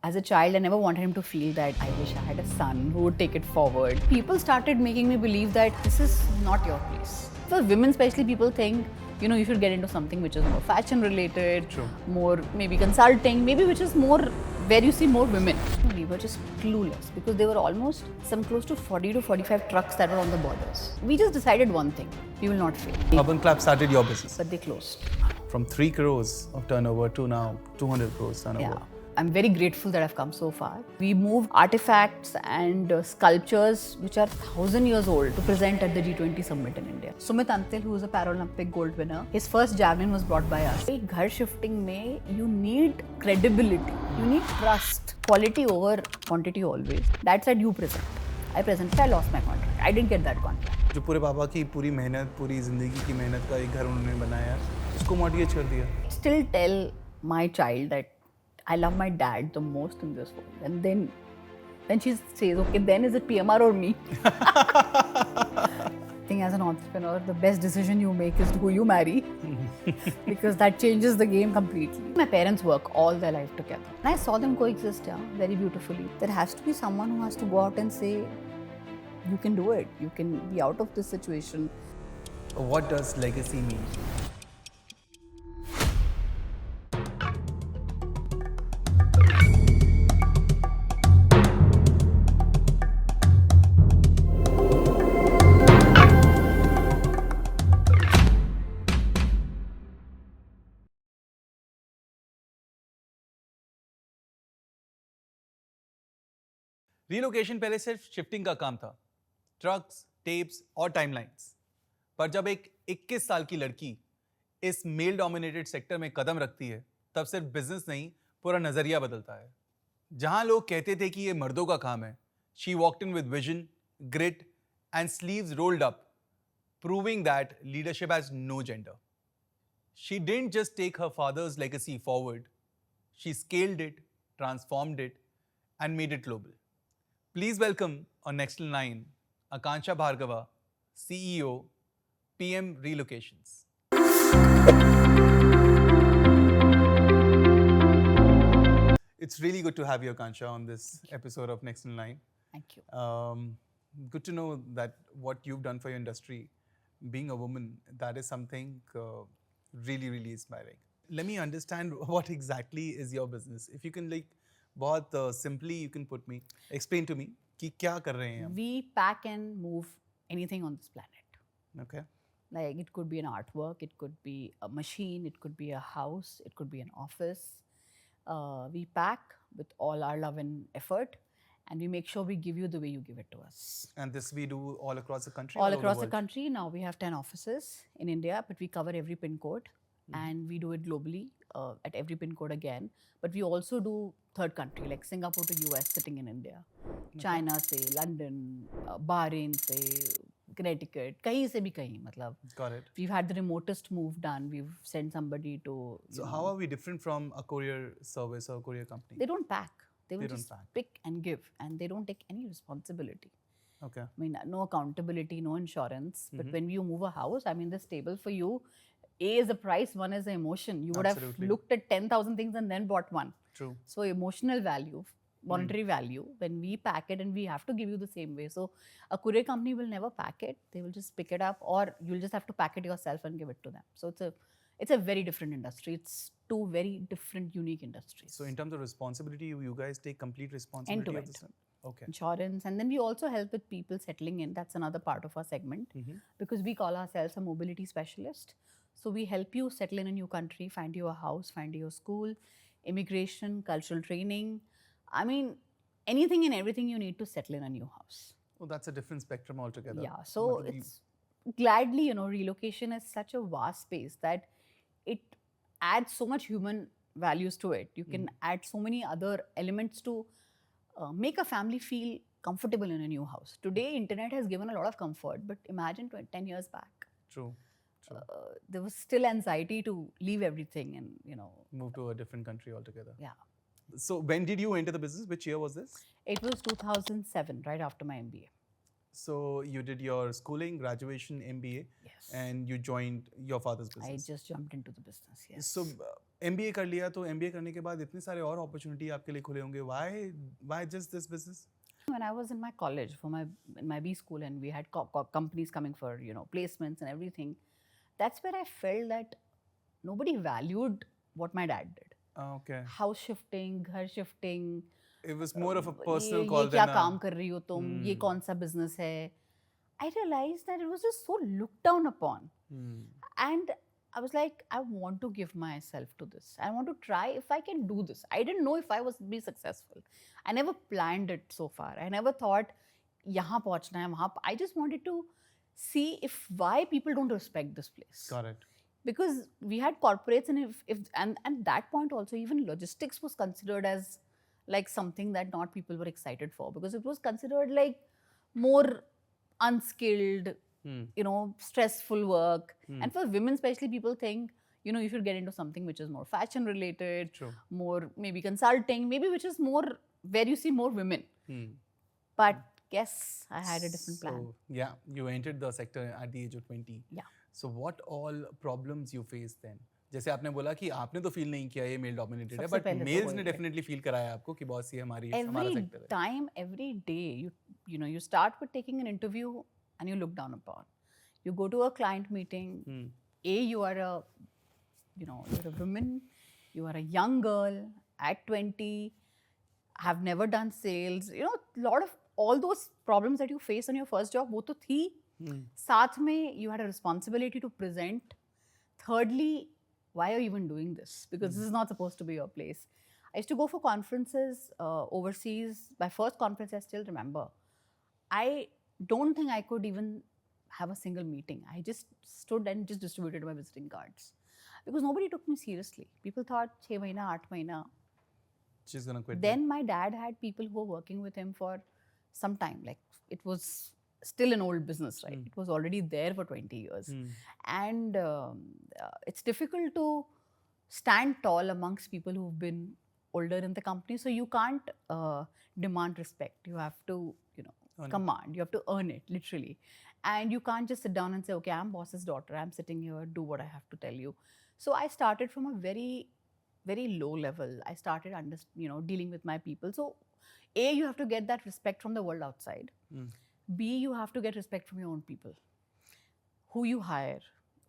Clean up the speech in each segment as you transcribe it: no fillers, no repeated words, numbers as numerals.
As a child, I never wanted him to feel that I wish I had a son who would take it forward. People started making me believe that this is not your place. For women, especially, people think, you should get into something which is more fashion related, more maybe consulting, maybe which is more where you see more women. We were just clueless because there were almost some close to 40 to 45 trucks that were on the borders. We just decided one thing, we will not fail. Urban Clap started your business. But they closed. From 3 crores of turnover to now 200 crores turnover. Yeah. I'm very grateful that I've come so far. We moved artifacts and sculptures which are 1,000 years old to present at the G20 summit in India. Sumit Antil, who is a Paralympic gold winner, his first javelin was brought by us. In ghar shifting mein, you need credibility, you need trust, quality over quantity always. That said, you present. I presented, I lost my contract. I didn't get that contract. जो पूरे पापा की पूरी मेहनत, पूरी जिंदगी की मेहनत का एक घर उन्होंने बनाया, उसको मॉडगेज कर दिया. Still tell my child that I love my dad the most in this world. And then she says, okay, then is it PMR or me? I think as an entrepreneur, the best decision you make is who you marry because that changes the game completely. My parents work all their life together. And I saw them coexist very beautifully. There has to be someone who has to go out and say, you can do it. You can be out of this situation. What does legacy mean? Relocation पहले सिर्फ shifting का काम था, trucks, tapes और timelines. पर जब एक 21 साल की लड़की इस मेल डोमिनेटेड सेक्टर में कदम रखती है, तब सिर्फ बिजनेस नहीं, पूरा नजरिया बदलता है. जहां लोग कहते थे कि ये मर्दों का काम है, she walked in with vision, grit and sleeves rolled up, proving that leadership has no gender. She didn't just take her father's legacy forward, she scaled it, transformed it, and made it global. Please welcome on Next in Line, Akansha Bhargava, CEO, PM Relocations. It's really good to have you, Akansha, on this episode of Next in Line. Thank you. Good to know that what you've done for your industry, being a woman, that is something really, really inspiring. Let me understand what exactly is your business. If you can बहुत simply you can explain to me कि क्या कर रहे हैं हम? We pack and move anything on this planet. Okay. Like it could be an artwork, it could be a machine, it could be a house, it could be an office. We pack with all our love and effort, and we make sure we give you the way you give it to us. And this we do all across the country? All across the country. Now we have 10 offices in India, but we cover every pin code and we do it globally at every pin code again. But we also do third country, like Singapore to US sitting in India. China से, London, Bahrain से, Connecticut, कहीं से भी कहीं मतलब. Got it. We've had the remotest move done. We've sent somebody to. So how are we different from a courier service or courier company? They don't pack. They will They don't just pack. pick and give, and they don't take any responsibility. Okay. I mean, no accountability, no insurance. But when you move a house, I mean, this table for you, A is the price, one is the emotion. You would Absolutely. have looked at 10,000 things and then bought one. True. So emotional value, monetary value, when we pack it, and we have to give you the same way. So a courier company will never pack it. They will just pick it up, or you'll just have to pack it yourself and give it to them. So it's a very different industry. It's two very different, unique industries. So in terms of responsibility, you guys take complete responsibility End to of end. this one? Okay. Insurance, and then we also help with people settling in. That's another part of our segment because we call ourselves a mobility specialist. So we help you settle in a new country, find you a house, find you a school, immigration, cultural training. I mean, anything and everything you need to settle in a new house. Oh, that's a different spectrum altogether. Yeah, so But we- it's gladly, relocation is such a vast space that it adds so much human values to it. You can add so many other elements to make a family feel comfortable in a new house. Today, internet has given a lot of comfort, but imagine 10 years back. True. True. There was still anxiety to leave everything and, Move to a different country altogether. yeah. So when did you enter the business? Which year was this? It was 2007, right after my MBA. So you did your schooling, graduation, MBA, Yes. and you joined your father's I business. just jumped into the business, yes. So MBA कर लिया तो MBA करने के बाद इतने सारे और opportunity आपके लिए खुले होंगे. Why just this business? When I was in my college for my B school, and we had companies coming for placements and everything, that's where I felt that nobody valued what my dad did. Okay. House shifting, घर shifting. It was more of a personal ये call क्या than काम कर रही हो तुम, ये कौन सा business है. I realized that it was just so looked down upon. And I was like, I want to give myself to this. I want to try if I can do this. I didn't know if I was be successful. I never planned it so far. I never thought, यहाँ पहुँचना है वहाँ. I just wanted to see why people don't respect this place. Got it. Because we had corporates, and at that point also, even logistics was considered as like something that not people were excited for, because it was considered like more unskilled, stressful work. And for women especially, people think, you should get into something which is more fashion related, more maybe consulting, maybe which is more where you see more women. But yes, I had a different plan. So, yeah, you entered the sector at the age of 20. Yeah. So what all problems you faced then? जैसे आपने बोला कि आपने तो feel नहीं किया ये male dominated है, बट मेल्स ने डेफिनेटली फील कराया आपको कि बॉस ये हमारा सेक्टर है. Time, every day, you start with taking an interview and you look down upon. You go to a client meeting. You are you're a woman, you are a young girl at 20, have never done sales. A lot of all those problems that you face on your first job, वो तो थी. साथ में you had a responsibility to present. Thirdly, why are you even doing this? Because this is not supposed to be your place. I used to go for conferences overseas. My first conference, I still remember. I don't think I could even have a single meeting. I just stood and just distributed my visiting cards. Because nobody took me seriously. People thought, 6 mahina, 8 mahina. She's gonna quit. Then my dad had people who were working with him for some time. Like, it was still an old business, right? It was already there for 20 years. And it's difficult to stand tall amongst people who've been older in the company. So you can't demand respect. You have to, command. You have to earn it, literally. And you can't just sit down and say, okay, I'm boss's daughter. I'm sitting here, do what I have to tell you. So I started from a very, very low level. I started, dealing with my people. So A, you have to get that respect from the world outside. B, you have to get respect from your own people. Who you hire,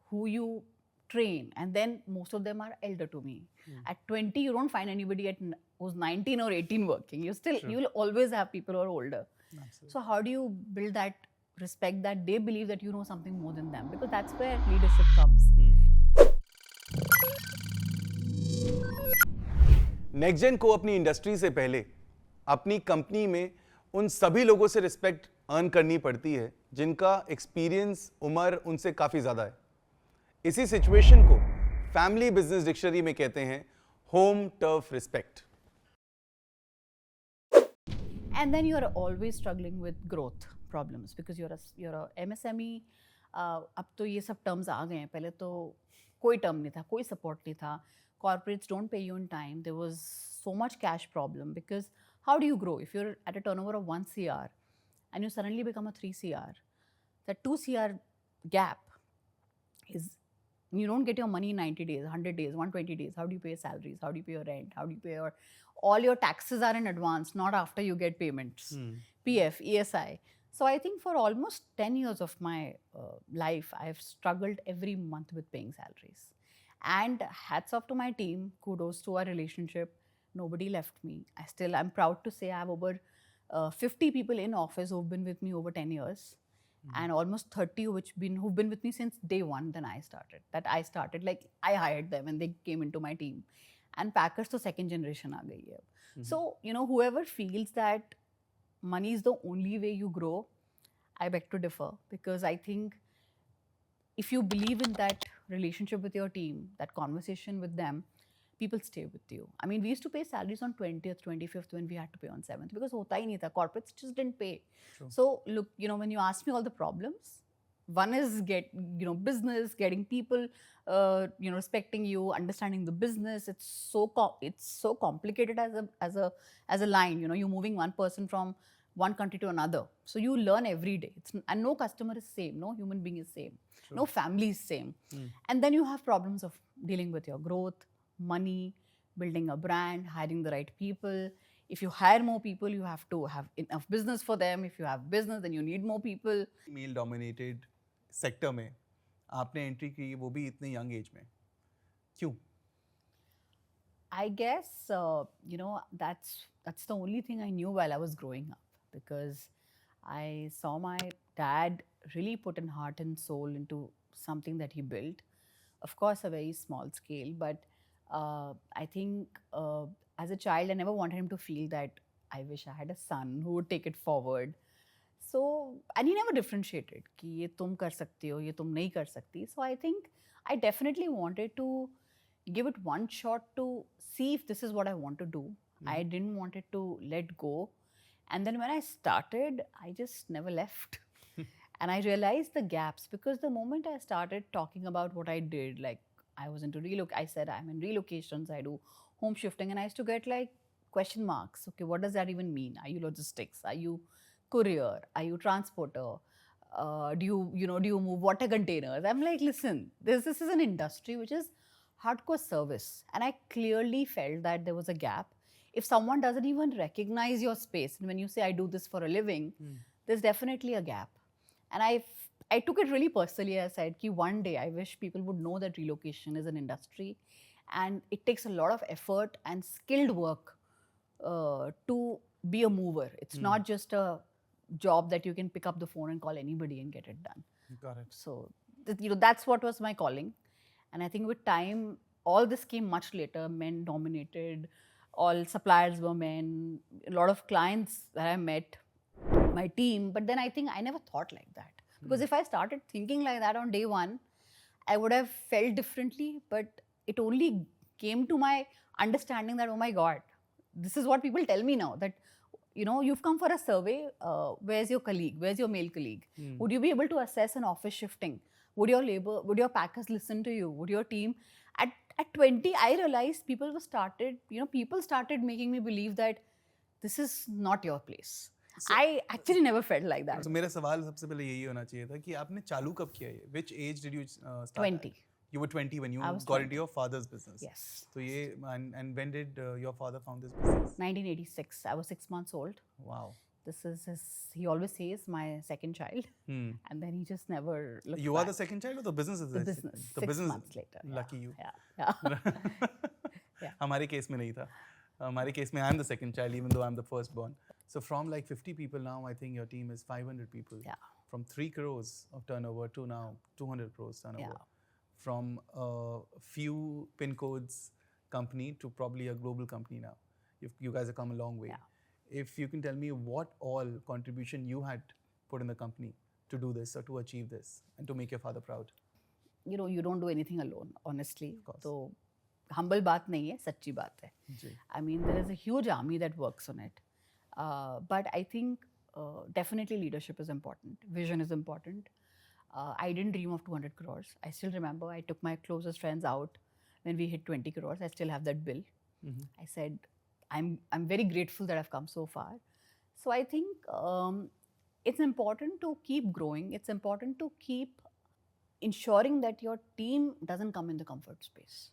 who you train, and then most of them are elder to me. At 20, you don't find anybody who's 19 or 18 working. You'll always have people who are older. Absolutely. So how do you build that respect that they believe that you know something more than them? Because that's where leadership comes. Next gen को अपनी industry से पहले अपनी company में उन सभी लोगों से रिस्पेक्ट अर्न करनी पड़ती है जिनका एक्सपीरियंस उम्र उनसे काफी ज्यादा है. इसी सिचुएशन को फैमिली बिजनेस डिक्शनरी में कहते हैं home turf respect. And then you are always struggling with growth problems because you're a MSME. अब तो ये सब terms आ गए हैं. पहले तो कोई term नहीं था, कोई support नहीं था. Corporates don't pay you on time. There was so much cash problem because how do you grow? If you're at a turnover of 1 CR and you suddenly become a 3 CR, that 2 CR gap is, you don't get your money in 90 days, 100 days, 120 days. How do you pay your salaries? How do you pay your rent? How do you pay all your taxes are in advance, not after you get payments. PF, ESI. So I think for almost 10 years of my life, I've struggled every month with paying salaries. And hats off to my team, kudos to our relationship. Nobody left me. I'm proud to say I have over 50 people in office who've been with me over 10 years. And almost 30 who've been with me since day one then I started. Like, I hired them and they came into my team. And Packers to second generation aa gayi hai. So, whoever feels that money is the only way you grow, I beg to differ, because I think if you believe in that relationship with your team, that conversation with them, people stay with you. I mean, we used to pay salaries on 20th, 25th when we had to pay on 7th because hota hi nahi tha. Corporates just didn't pay. True. So look, when you ask me all the problems, one is business, getting people, respecting you, understanding the business. It's so complicated as a line. You're moving one person from one country to another. So you learn every day. And no customer is same. No human being is same. True. No family is same. And then you have problems of dealing with your growth, money, building a brand, hiring the right people. If you hire more people, you have to have enough business for them. If you have business, then you need more people. Male dominated sector में आपने entry की, वो भी इतने young age में, क्यों? I guess that's the only thing I knew while I was growing up, because I saw my dad really put in heart and soul into something that he built. Of course, a very small scale, but I think as a child, I never wanted him to feel that I wish I had a son who would take it forward. So, and he never differentiated कि ये तुम कर सकती हो, ये तुम नहीं कर सकती. So I think I definitely wanted to give it one shot to see if this is what I want to do. I didn't want it to let go. And then when I started, I just never left. And I realized the gaps, because the moment I started talking about what I did, like I was into I said I'm in relocations, I do home shifting, and I used to get like question marks. Okay, what does that even mean? Are you logistics? Are you courier? Are you transporter? Do you move water containers? I'm like, listen, this is an industry which is hardcore service, and I clearly felt that there was a gap. If someone doesn't even recognize your space, and when you say I do this for a living, there's definitely a gap. And I took it really personally. I said, ki one day I wish people would know that relocation is an industry, and it takes a lot of effort and skilled work to be a mover. It's not just a job that you can pick up the phone and call anybody and get it done. Got it. So that's what was my calling. And I think with time, all this came much later. Men dominated, all suppliers were men, a lot of clients that I met, my team. But then I think I never thought like that. Because if I started thinking like that on day one, I would have felt differently. But it only came to my understanding that, oh my God, this is what people tell me now, that you've come for a survey, where's your colleague, where's your male colleague? Would you be able to assess an office shifting? Would your packers listen to you? Would your team? At 20, I realized people started making me believe that this is not your place. I actually never felt like that. So मेरा सवाल सबसे पहले यही होना चाहिए था कि आपने चालू कब किया ये? Which age did you start? 20. You were 20 when you I was got 20. into your father's business. Yes. So and when did your father found this business? 1986. I was 6 months old. Wow. This is he always says, my second child. And then he just never looked You back. are the second child or the business is The the business. The 6 business. months later. Lucky you. Yeah. Yeah. हमारे case में नहीं था. हमारे case में I'm the second child, even though I'm the firstborn. So from like 50 people now, I think your team is 500 people. Yeah. From 3 crores of turnover to now 200 crores turnover. Yeah. From a few pin codes company to probably a global company now. You guys have come a long way. Yeah. If you can tell me what all contribution you had put in the company to do this or to achieve this and to make your father proud. You don't do anything alone, honestly. Of course. So humble बात नहीं है, सच्ची बात है. जी. I mean, there is a huge army that works on it. But I think definitely leadership is important. Vision is important. I didn't dream of 200 crores. I still remember I took my closest friends out when we hit 20 crores. I still have that bill. I said, I'm very grateful that I've come so far. So I think it's important to keep growing. It's important to keep ensuring that your team doesn't come in the comfort space.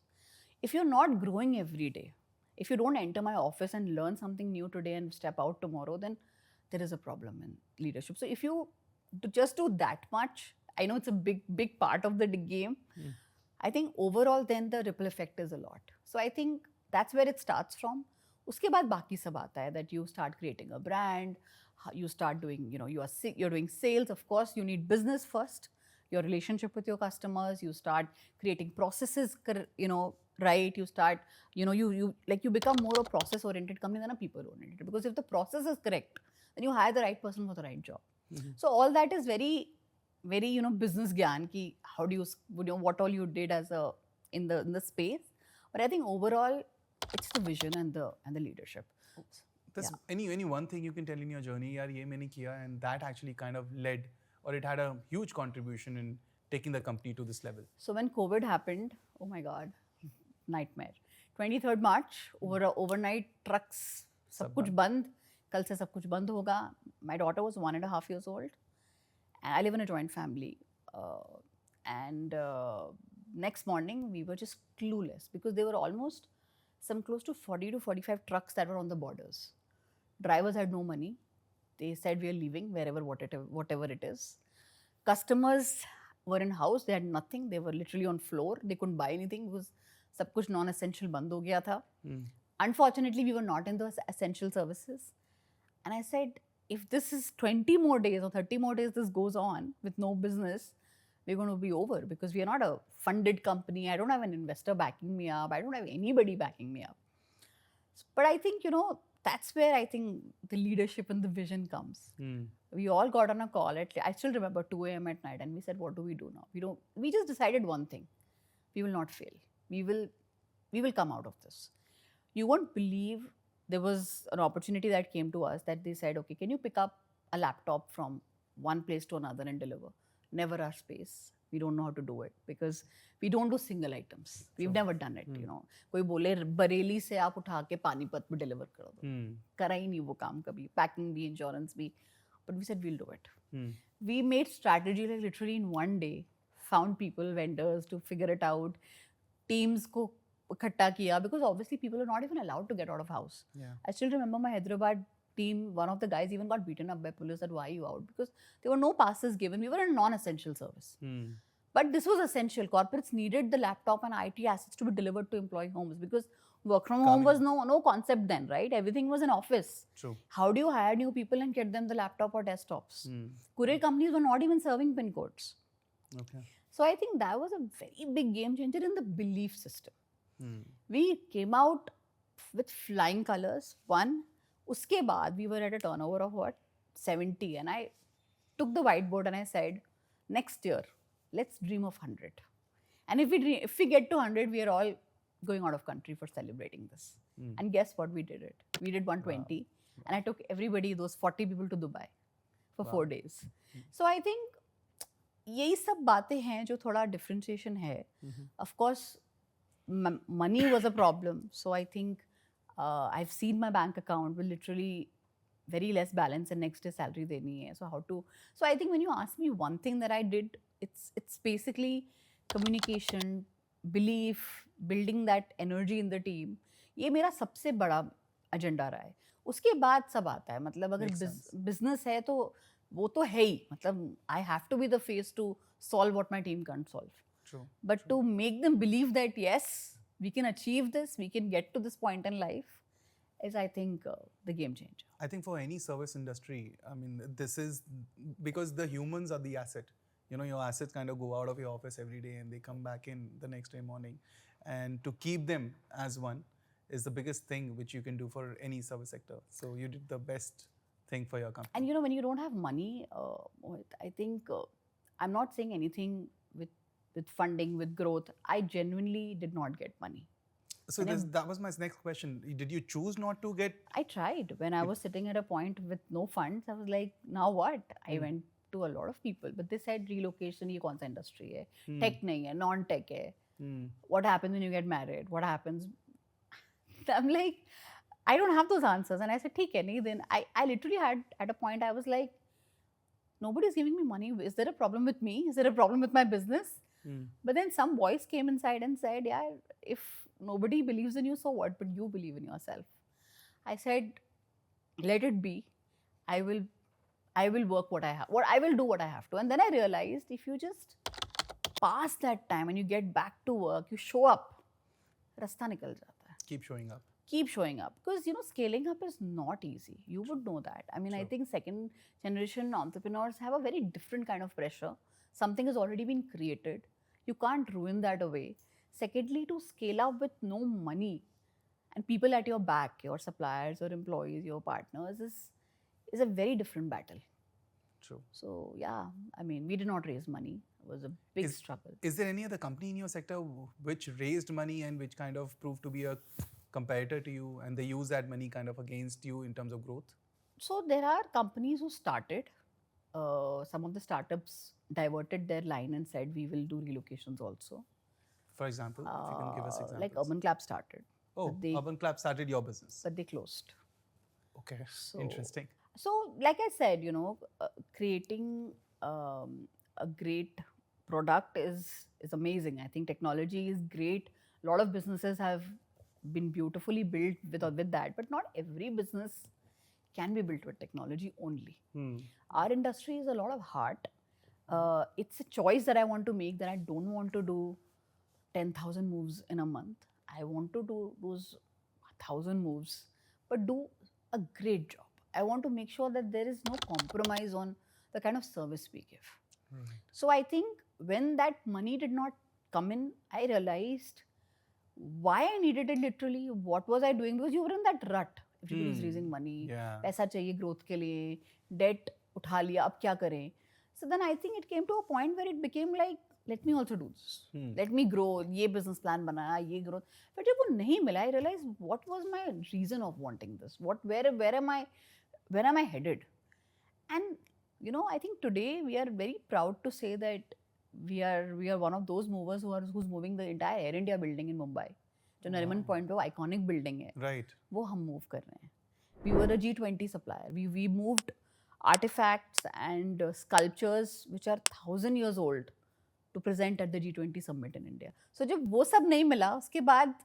If you're not growing every day, if you don't enter my office and learn something new today and step out tomorrow, then there is a problem in leadership. So if you just do that much, I know it's a big part of the game. I think overall then the ripple effect is a lot. So I think that's where it starts from. उसके बाद बाकी सब आता है, that you start creating a brand, you start doing, you're doing sales. Of course, you need business first, your relationship with your customers, you start creating processes, right? You start, you become more a process oriented company than a people oriented, because if the process is correct, then you hire the right person for the right job. So all that is very, very, business gyan ki how do you, what all you did as in the space. But I think overall, it's the vision and the leadership. There's any one thing you can tell in your journey, yaar ye maine kiya, and that actually kind of led, or it had a huge contribution in taking the company to this level. So when COVID happened, oh my God, nightmare. 23rd March, overnight trucks, सब कुछ बंद. कल से सब कुछ बंद होगा. My daughter was 1.5 years old, and I live in a joint family. And next morning, we were just clueless because there were almost some close to 40 to 45 trucks that were on the borders. Drivers had no money. They said we are leaving wherever, whatever it is. Customers were in house. They had nothing. They were literally on floor. They couldn't buy anything because सब कुछ non-essential बंद हो गया था. Unfortunately, we were not in those essential services. And I said, if this is 20 more days or 30 more days this goes on with no business, we're going to be over because we are not a funded company. I don't have an investor backing me up. I don't have anybody backing me up. But I think, that's where I think the leadership and the vision comes. We all got on a call I still remember 2 a.m. at night, and we said, what do we do now? We just decided one thing. We will not fail. We will come out of this. You won't believe there was an opportunity that came to us that they said, okay, can you pick up a laptop from one place to another and deliver? Never our space. We don't know how to do it because we don't do single items. We've never done it, कोई बोले बरेली से आप उठा के पानीपत में deliver कर दो. करा ही नहीं वो काम कभी. Packing भी, insurance भी. But we said we'll do it. We made strategy like literally in one day. Found people, vendors to figure it out. Teams को इकट्ठा किया because obviously people are not even allowed to get out of house. I still remember my Hyderabad team, one of the guys even got beaten up by police. Said, why are you out? Because there were no passes given. We were a non-essential service. But this was essential. Corporates needed the laptop and IT assets to be delivered to employee homes because work from home was no concept then, right? Everything was in office. True. How do you hire new people and get them the laptop or desktops? Courier companies were not even serving PIN codes. Okay. So I think that was a very big game changer in the belief system. We came out with flying colors. One, uske baad we were at a turnover of what? 70. And I took the whiteboard and I said, next year, let's dream of 100. And if we get to 100, we are all going out of country for celebrating this. And guess what? We did it. We did 120. Wow. And I took everybody, those 40 people to Dubai for 4 days. So I think यही सब बातें हैं जो थोड़ा differentiation है. Of course, money was a problem. So I think I've seen my bank account with literally very less balance and next day salary deni hai. So I think when you ask me one thing that I did, it's basically communication, belief, building that energy in the team. ये मेरा सबसे बड़ा agenda रहा है. उसके बाद सब आता है. मतलब अगर business है तो वो तो है ही. मतलब I have to be the face to solve what my team can't solve. True. But to make them believe that yes, we can achieve this, we can get to this point in life, is I think the game changer. I think for any service industry, I mean, this is because the humans are the asset. Your assets kind of go out of your office every day and they come back in the next day morning. And to keep them as one is the biggest thing which you can do for any service sector. So you did the best thing for your company. And when you don't have money, I think I'm not saying anything with funding, with growth. I genuinely did not get money. So that was my next question. Did you choose not to get? I tried. When I was sitting at a point with no funds, I was like, now what? I went to a lot of people, but they said relocation ये कौन सा industry है? Tech नहीं है, non-tech है. What happens when you get married? What happens? I'm like, I don't have those answers. And I said, ठीक है नहीं. Then I literally had, at a point, I was like, nobody's giving me money. Is there a problem with me? Is there a problem with my business? But then some voice came inside and said, yeah, if nobody believes in you, so what? But you believe in yourself. I said, let it be. I will work what I have. I will do what I have to. And then I realized if you just pass that time and you get back to work, you show up, rasta nikal jata hai. Keep showing up. Keep showing up. Because, scaling up is not easy. You would know that. I mean, I think second generation entrepreneurs have a very different kind of pressure. Something has already been created. You can't ruin that away. Secondly, to scale up with no money and people at your back, your suppliers, your employees, your partners, is a very different battle. True. So, yeah, I mean, we did not raise money. It was a big struggle. Is there any other company in your sector which raised money and which kind of proved to be a competitor to you and they use that money kind of against you in terms of growth? So, there are companies who started. Some of the startups diverted their line and said, we will do relocations also. For example, if you can give us examples. Like Urban Clap started. Oh, Urban Clap started your business. But they closed. Okay, interesting. So, like I said, creating a great product is amazing. I think technology is great. A lot of businesses have been beautifully built with that, but not every business can be built with technology only. Our industry is a lot of heart. It's a choice that I want to make, that I don't want to do 10,000 moves in a month. I want to do those 1,000 moves, but do a great job. I want to make sure that there is no compromise on the kind of service we give. So I think when that money did not come in, I realized why I needed it literally. What was I doing? Because you were in that rut. Everybody's raising money. Yeah. पैसा चाहिए growth के लिए. Debt उठा लिया. अब क्या करें? So then I think it came to a point where it became like, let me also do this. Let me grow. ये business plan बनाया, ये growth. But जब वो नहीं मिला, I realized what was my reason of wanting this? Where am I headed? And you know, I think today we are very proud to say that we are one of those movers who's moving the entire Air India building in Mumbai. जो Nariman Point पे iconic building है, right, वो हम move कर रहे हैं. We were a G20 supplier. We moved artifacts and sculptures which are 1,000 years old to present at the G20 summit in India. So जब वो सब नहीं मिला, उसके बाद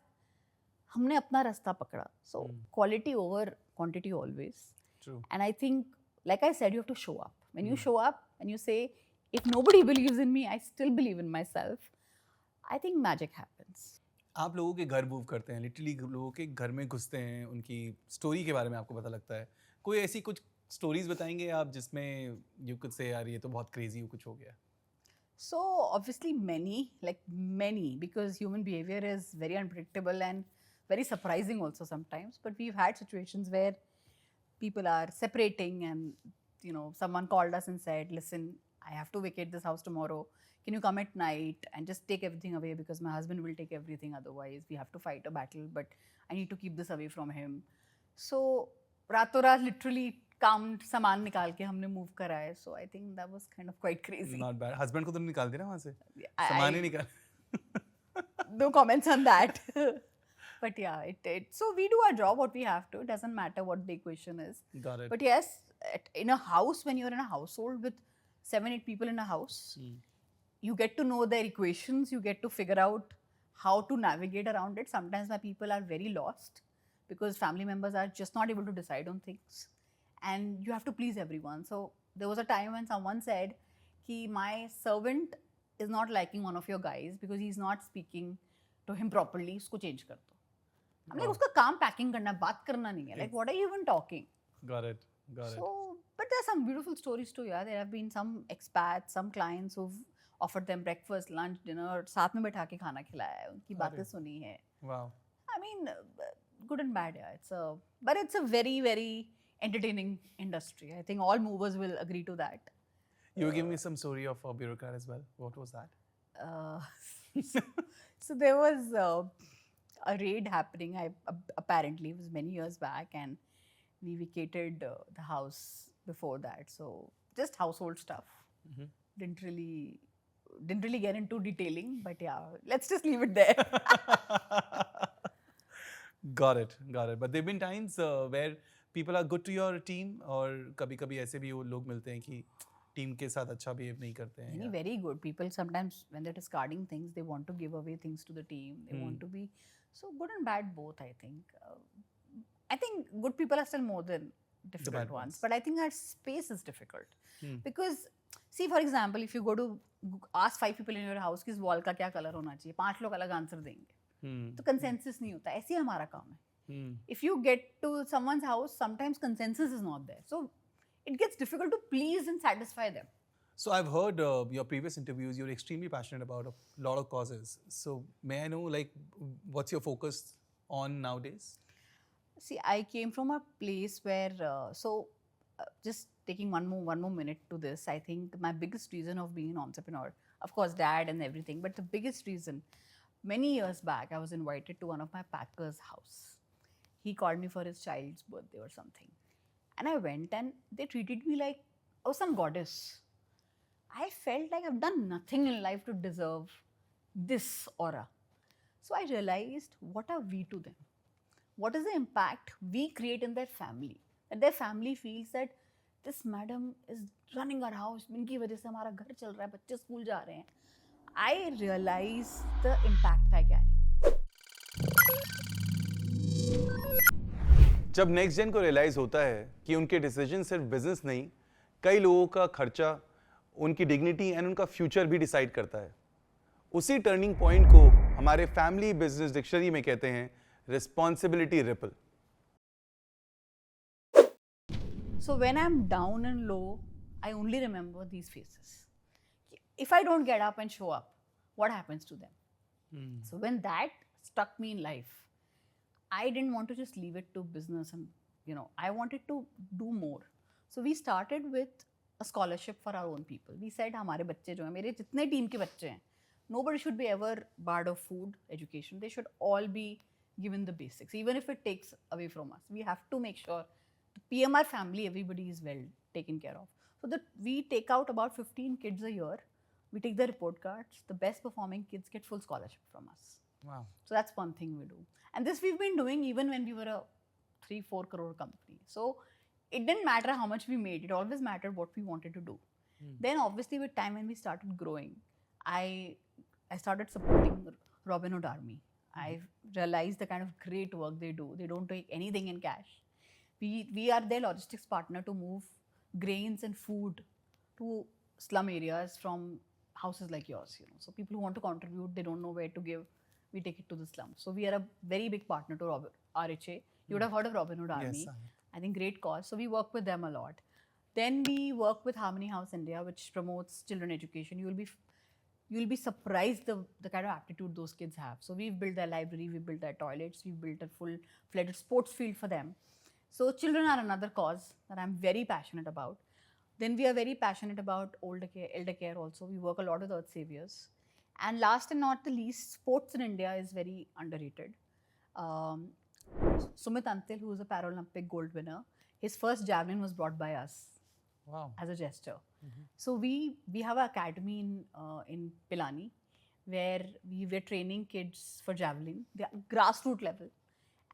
हमने अपना रास्ता पकड़ा. So quality over quantity always. True. And I think, like I said, you have to show up. When you show up and you say, if nobody believes in me, I still believe in myself, I think magic happens. आप लोगों के घर move करते हैं, literally लोगों के घर में घुसते हैं, उनकी स्टोरी के बारे में आपको पता लगता है. कोई ऐसी कुछ स्टोरीज बताएंगे आप जिसमें यू कुड से यार ये तो बहुत क्रेजी कुछ हो गया? So obviously many, because human behavior is very unpredictable and very surprising also sometimes. But we've had situations where people are separating and, you know, someone called us and said, listen, I have to vacate this house tomorrow. Can you come at night and just take everything away, because my husband will take everything, otherwise we have to fight a battle, but I need to keep this away from him. So रातों रात literally काम सामान निकाल के हमने move करा है. So I think that was kind of quite crazy. Not bad. Husband को तो नहीं निकाल दिया ना वहाँ से? सामान ही निकाल. No comments on that. But yeah, so we do our job, what we have to. It doesn't matter what the equation is. Got it. But yes, in a house, when you're in a household with 7-8 people in a house, you get to know their equations, you get to figure out how to navigate around it. Sometimes my people are very lost because family members are just not able to decide on things. And you have to please everyone. So there was a time when someone said, "Ki my servant is not liking one of your guys because he's not speaking to him properly. Usko change kar do." I'm like, uska kaam packing karna hai, baat karna nahi hai. Like, what are you even talking? Got it. So, but there's some beautiful stories too. Yeah, there have been some expats, some clients who've offered them breakfast, lunch, dinner, साथ में बैठा के खाना खिलाया है, उनकी बातें सुनी है. Wow. I mean, good and bad. Yeah, but it's a very, very entertaining industry. I think all movers will agree to that. You were giving me some story of a bureaucrat as well. What was that? So there was a raid happening. Apparently, it was many years back, and we vacated the house before that. So just household stuff. Didn't really get into detailing, but yeah, let's just leave it there. Got it. But there've been times where people are good to your team, और कभी-कभी ऐसे भी वो लोग मिलते हैं कि team के साथ अच्छा behave नहीं करते हैं. Many very good people. Sometimes when they're discarding things, they want to give away things to the team. They want to be so good and bad both. I think good people are still more than difficult ones. But I think our space is difficult because, see, for example, if you go to ask 5 people in your house कि इस wall का क्या color होना चाहिए, 5 लोग अलग answer देंगे, तो consensus नहीं होता. ऐसे ही हमारा काम है. If you get to someone's house, sometimes consensus is not there. So it gets difficult to please and satisfy them. So I've heard your previous interviews. You're extremely passionate about a lot of causes. So may I know, like, what's your focus on nowadays? See, I came from a place where, just taking one more minute to this, I think my biggest reason of being an entrepreneur, of course, dad and everything, but the biggest reason, many years back, I was invited to one of my packers' house. He called me for his child's birthday or something. And I went and they treated me like I was some goddess. I felt like I've done nothing in life to deserve this aura. So I realized, what are we to them? What is the impact we create in their family? That their family feels that this madam is running our house, इनकी वजह से हमारा घर चल रहा है, बच्चे school जा रहे हैं. I realize the impact I carry. जब नेक्स्ट जेन को रियलाइज होता है कि उनके डिसीजन सिर्फ बिजनेस नहीं, कई लोगों का खर्चा, उनकी डिग्निटी एंड उनका फ्यूचर भी डिसाइड करता है, उसी टर्निंग पॉइंट को हमारे फैमिली बिजनेस डिक्शनरी में कहते हैं responsibility ripple. So when I'm down and low, I only remember these faces. If I don't get up and show up, what happens to them? So when that struck me in life, I didn't want to just leave it to business and, I wanted to do more. So we started with a scholarship for our own people. We said, हमारे बच्चे जो हैं, मेरे जितने team के बच्चे हैं, nobody should be ever barred of food, education. They should all be given the basics, even if it takes away from us. We have to make sure the PMR family, everybody is well taken care of. So that we take out about 15 kids a year. We take the report cards. The best performing kids get full scholarship from us. Wow. So that's one thing we do. And this we've been doing even when we were a 3-4 crore company. So it didn't matter how much we made. It always mattered what we wanted to do. Then obviously with time when we started growing, I started supporting Robin Hood Army. I realized the kind of great work they do. They don't take anything in cash. We are their logistics partner to move grains and food to slum areas from houses like yours. So people who want to contribute, they don't know where to give. We take it to the slums. So we are a very big partner to RHA. You would have heard of Robin Hood Army. Yes, I think great cause. So we work with them a lot. Then we work with Harmony House India, which promotes children education. You'll be surprised the kind of aptitude those kids have. So we've built their library, we've built their toilets, we've built a full-fledged sports field for them. So children are another cause that I'm very passionate about. Then we are very passionate about elder care also. We work a lot with Earth Saviors. And last and not the least, sports in India is very underrated. Sumit Antil, who is a Paralympic gold winner, his first javelin was brought by us. Wow. As a gesture. So we have an academy in Pilani where we were training kids for javelin, the grassroots level,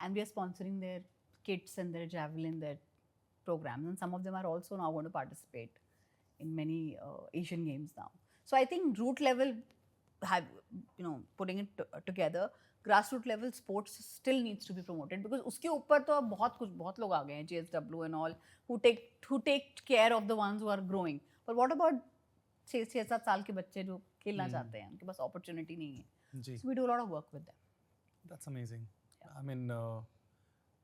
and we are sponsoring their kits and their javelin, their programs, and some of them are also now going to participate in many Asian Games now. So I think root level, putting it together, grassroots level sports still needs to be promoted because उसके ऊपर तो अब बहुत लोग आ गए हैं, JSW and all, who take care of the ones who are growing. But what about 6-7 साल के बच्चे जो खेलना चाहते हैं, उनके पास opportunity नहीं है. So we do a lot of work with them. That's amazing. Yeah. I mean,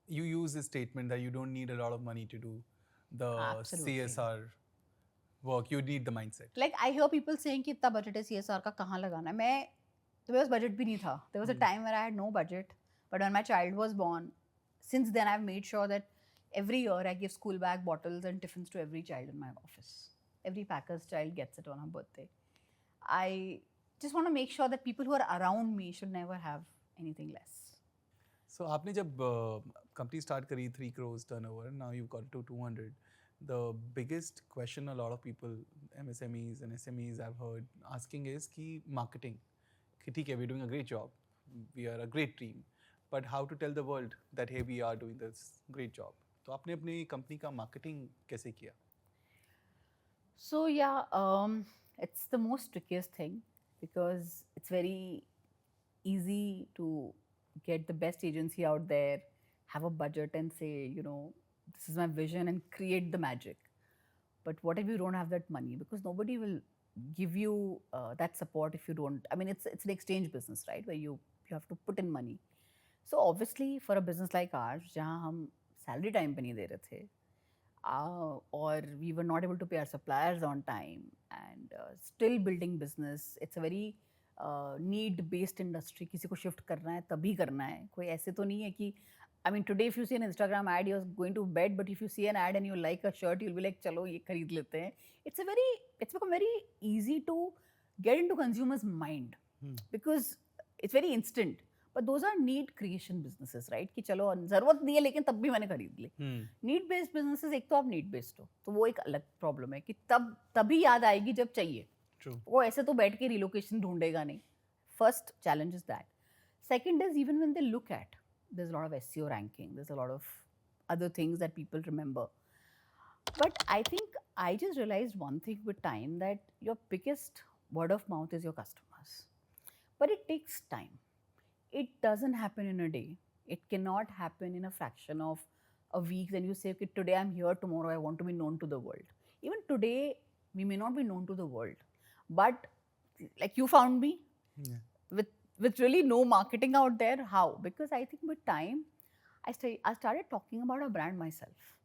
you use this statement that you don't need a lot of money to do the Absolutely. CSR work. You need the mindset. Like I hear people saying कि इतना budget है CSR का कहाँ लगाना है. तो मेरे पास budget भी नहीं था. There was a time where I had no budget, but when my child was born, since then I've made sure that every year I give school bag, bottles and tiffins to every child in my office. Every Packers child gets it on her birthday. I just want to make sure that people who are around me should never have anything less. So आपने जब company start करी 3 crores turnover, now you've got to 200. The biggest question a lot of people, MSMEs and SMEs I've heard asking is कि marketing. कि ठीक है, we're doing a great job, we are a great team, but how to tell the world that hey, we are doing this great job. तो आपने अपनी company का marketing कैसे किया? So yeah, it's the most trickiest thing because it's very easy to get the best agency out there, have a budget and say, this is my vision and create the magic. But what if you don't have that money? Because nobody will give you that support if you don't. I mean, it's an exchange business, right? Where you have to put in money. So obviously for a business like ours, जहाँ हम salary time पे नहीं दे रहे थे, or we were not able to pay our suppliers on time and still building business. It's a very need based industry. किसी को shift करना है तभी करना है. कोई ऐसे तो नहीं है कि I mean today if you see an Instagram ad you're going to bed, but if you see an ad and you like a shirt you'll be like चलो ये खरीद लेते हैं. It's become very easy to get into consumers' mind because it's very instant. But those are need creation businesses, right? कि चलो ज़रूरत नहीं है लेकिन तब भी मैंने खरीद ली. Need based businesses एक तो आप need based हो, तो वो एक अलग प्रॉब्लम है कि तभी याद आएगी जब चाहिए. True. वो ऐसे तो बैठ के relocation ढूंढेगा नहीं. First challenge is that. Second is even when they look at, there's a lot of SEO ranking, there's a lot of other things that people remember. But I think I just realized one thing with time, that your biggest word of mouth is your customers. But it takes time. It doesn't happen in a day. It cannot happen in a fraction of a week. Then you say, okay, today I'm here, tomorrow I want to be known to the world. Even today, we may not be known to the world. But like you found me Yeah. with really no marketing out there. How? Because I think with time, I started talking about a brand myself.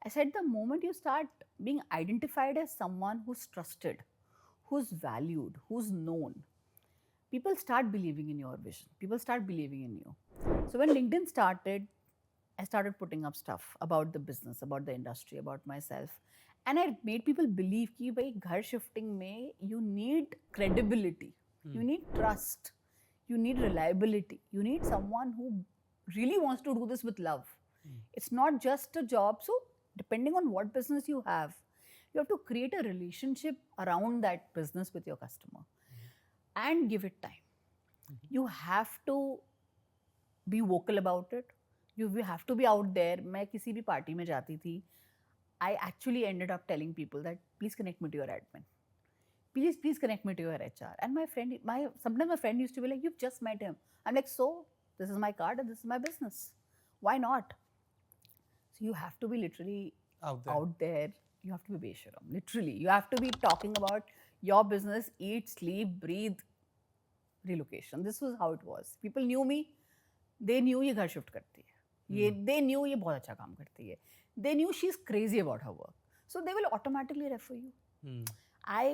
I said the moment you start being identified as someone who's trusted, who's valued, who's known, people start believing in your vision. People start believing in you. So when LinkedIn started, I started putting up stuff about the business, about the industry, about myself. And I made people believe कि भाई घर shifting में you need credibility, you need trust, you need reliability, you need someone who really wants to do this with love. It's not just a job. So depending on what business you have to create a relationship around that business with your customer and give it time. You have to be vocal about it. You have to be out there. मैं किसी भी party में जाती थी, I actually ended up telling people that please connect me to your admin. Please connect me to your HR. And sometimes my friend used to be like, you've just met him. I'm like, so this is my card and this is my business. Why not? So you have to be literally Out there. You have to be besharam. Literally, you have to be talking about your business, eat, sleep, breathe, relocation. This was how it was. People knew me. They knew ये घर shift करती है. They knew ये बहुत अच्छा काम करती है. They knew she's crazy about her work. So they will automatically refer you.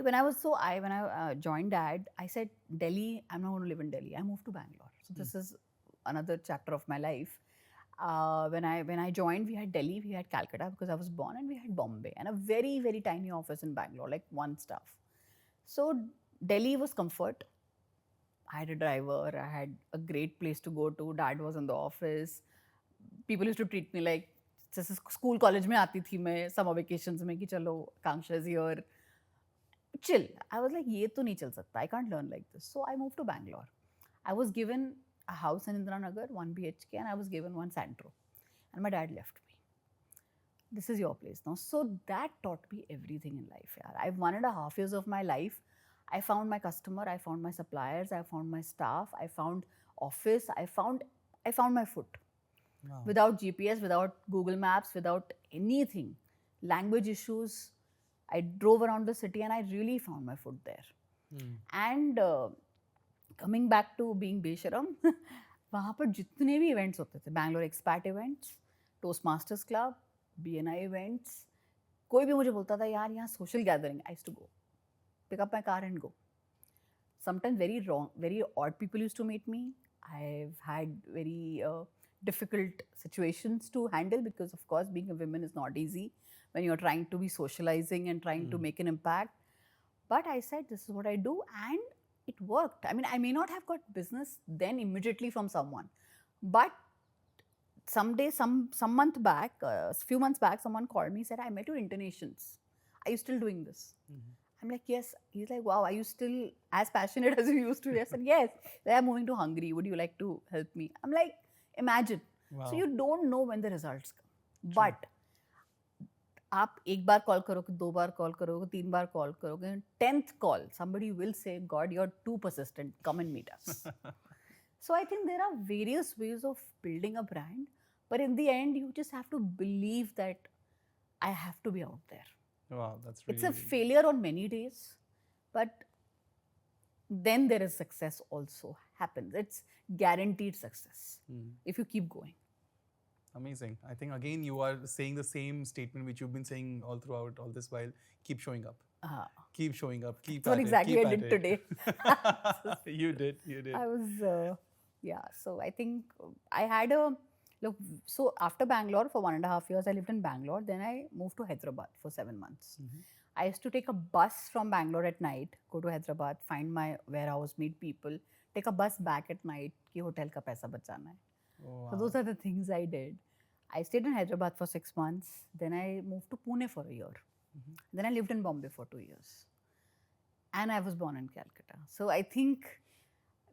When I joined Dad, I said Delhi. I'm not going to live in Delhi. I moved to Bangalore. So this is another chapter of my life. When I joined, we had Delhi, we had Calcutta because I was born, and we had Bombay and a very, very tiny office in Bangalore, like one staff. So Delhi was comfort. I had a driver. I had a great place to go to. Dad was in the office. People used to treat me like जैसे school college में आती थी मैं summer vacations में कि चलो Kanksha is here chill. I was like, ये तो नहीं चल सकता. I can't learn like this. So I moved to Bangalore. I was given a house in Indiranagar, 1 BHK, and I was given one Santro. And my dad left me. This is your place now. So that taught me everything in life. Yaar. I've 1.5 years of my life. I found my customer. I found my suppliers. I found my staff. I found office. I found my foot. Wow. Without GPS, without Google Maps, without anything. Language issues. I drove around the city and I really found my foot there. And coming back to being Besharam, वहाँ पर जितने भी events होते थे, Bangalore expat events, Toastmasters Club, BNI events, कोई भी मुझे बोलता था यार यहाँ social gathering, I used to go, pick up my car and go. Sometimes very odd people used to meet me. I've had very difficult situations to handle because of course being a woman is not easy when you're trying to be socializing and trying to make an impact. But I said, this is what I do, and it worked. I mean, I may not have got business then immediately from someone, but someday, some month back, a few months back, someone called me, said, I met your internations. Are you still doing this? I'm like, yes. He's like, wow, are you still as passionate as you used to be? I said, yes. I'm moving to Hungary. Would you like to help me? I'm like, imagine. Wow. So you don't know when the results come. True. But आप एक बार call करोगे, 2 बार call करोगे, 3 बार call करोगे, 10th call, somebody will say, God, you're too persistent, come and meet us. So I think there are various ways of building a brand, but in the end, you just have to believe that I have to be out there. Wow, that's really... It's a failure on many days, but then there is success also happens. It's guaranteed success if you keep going. Amazing. I think again you are saying the same statement which you've been saying all throughout all this while. Keep showing up. Keep showing up. Keep That's what exactly I did today. You did. I was, so I think I had so after Bangalore for 1.5 years, I lived in Bangalore. Then I moved to Hyderabad for 7 months. I used to take a bus from Bangalore at night, go to Hyderabad, find my warehouse, meet people, take a bus back at night, कि hotel का पैसा बचाना है. Wow. So those are the things I did. I stayed in Hyderabad for 6 months. Then I moved to Pune for a year. Then I lived in Bombay for 2 years. And I was born in Calcutta. So I think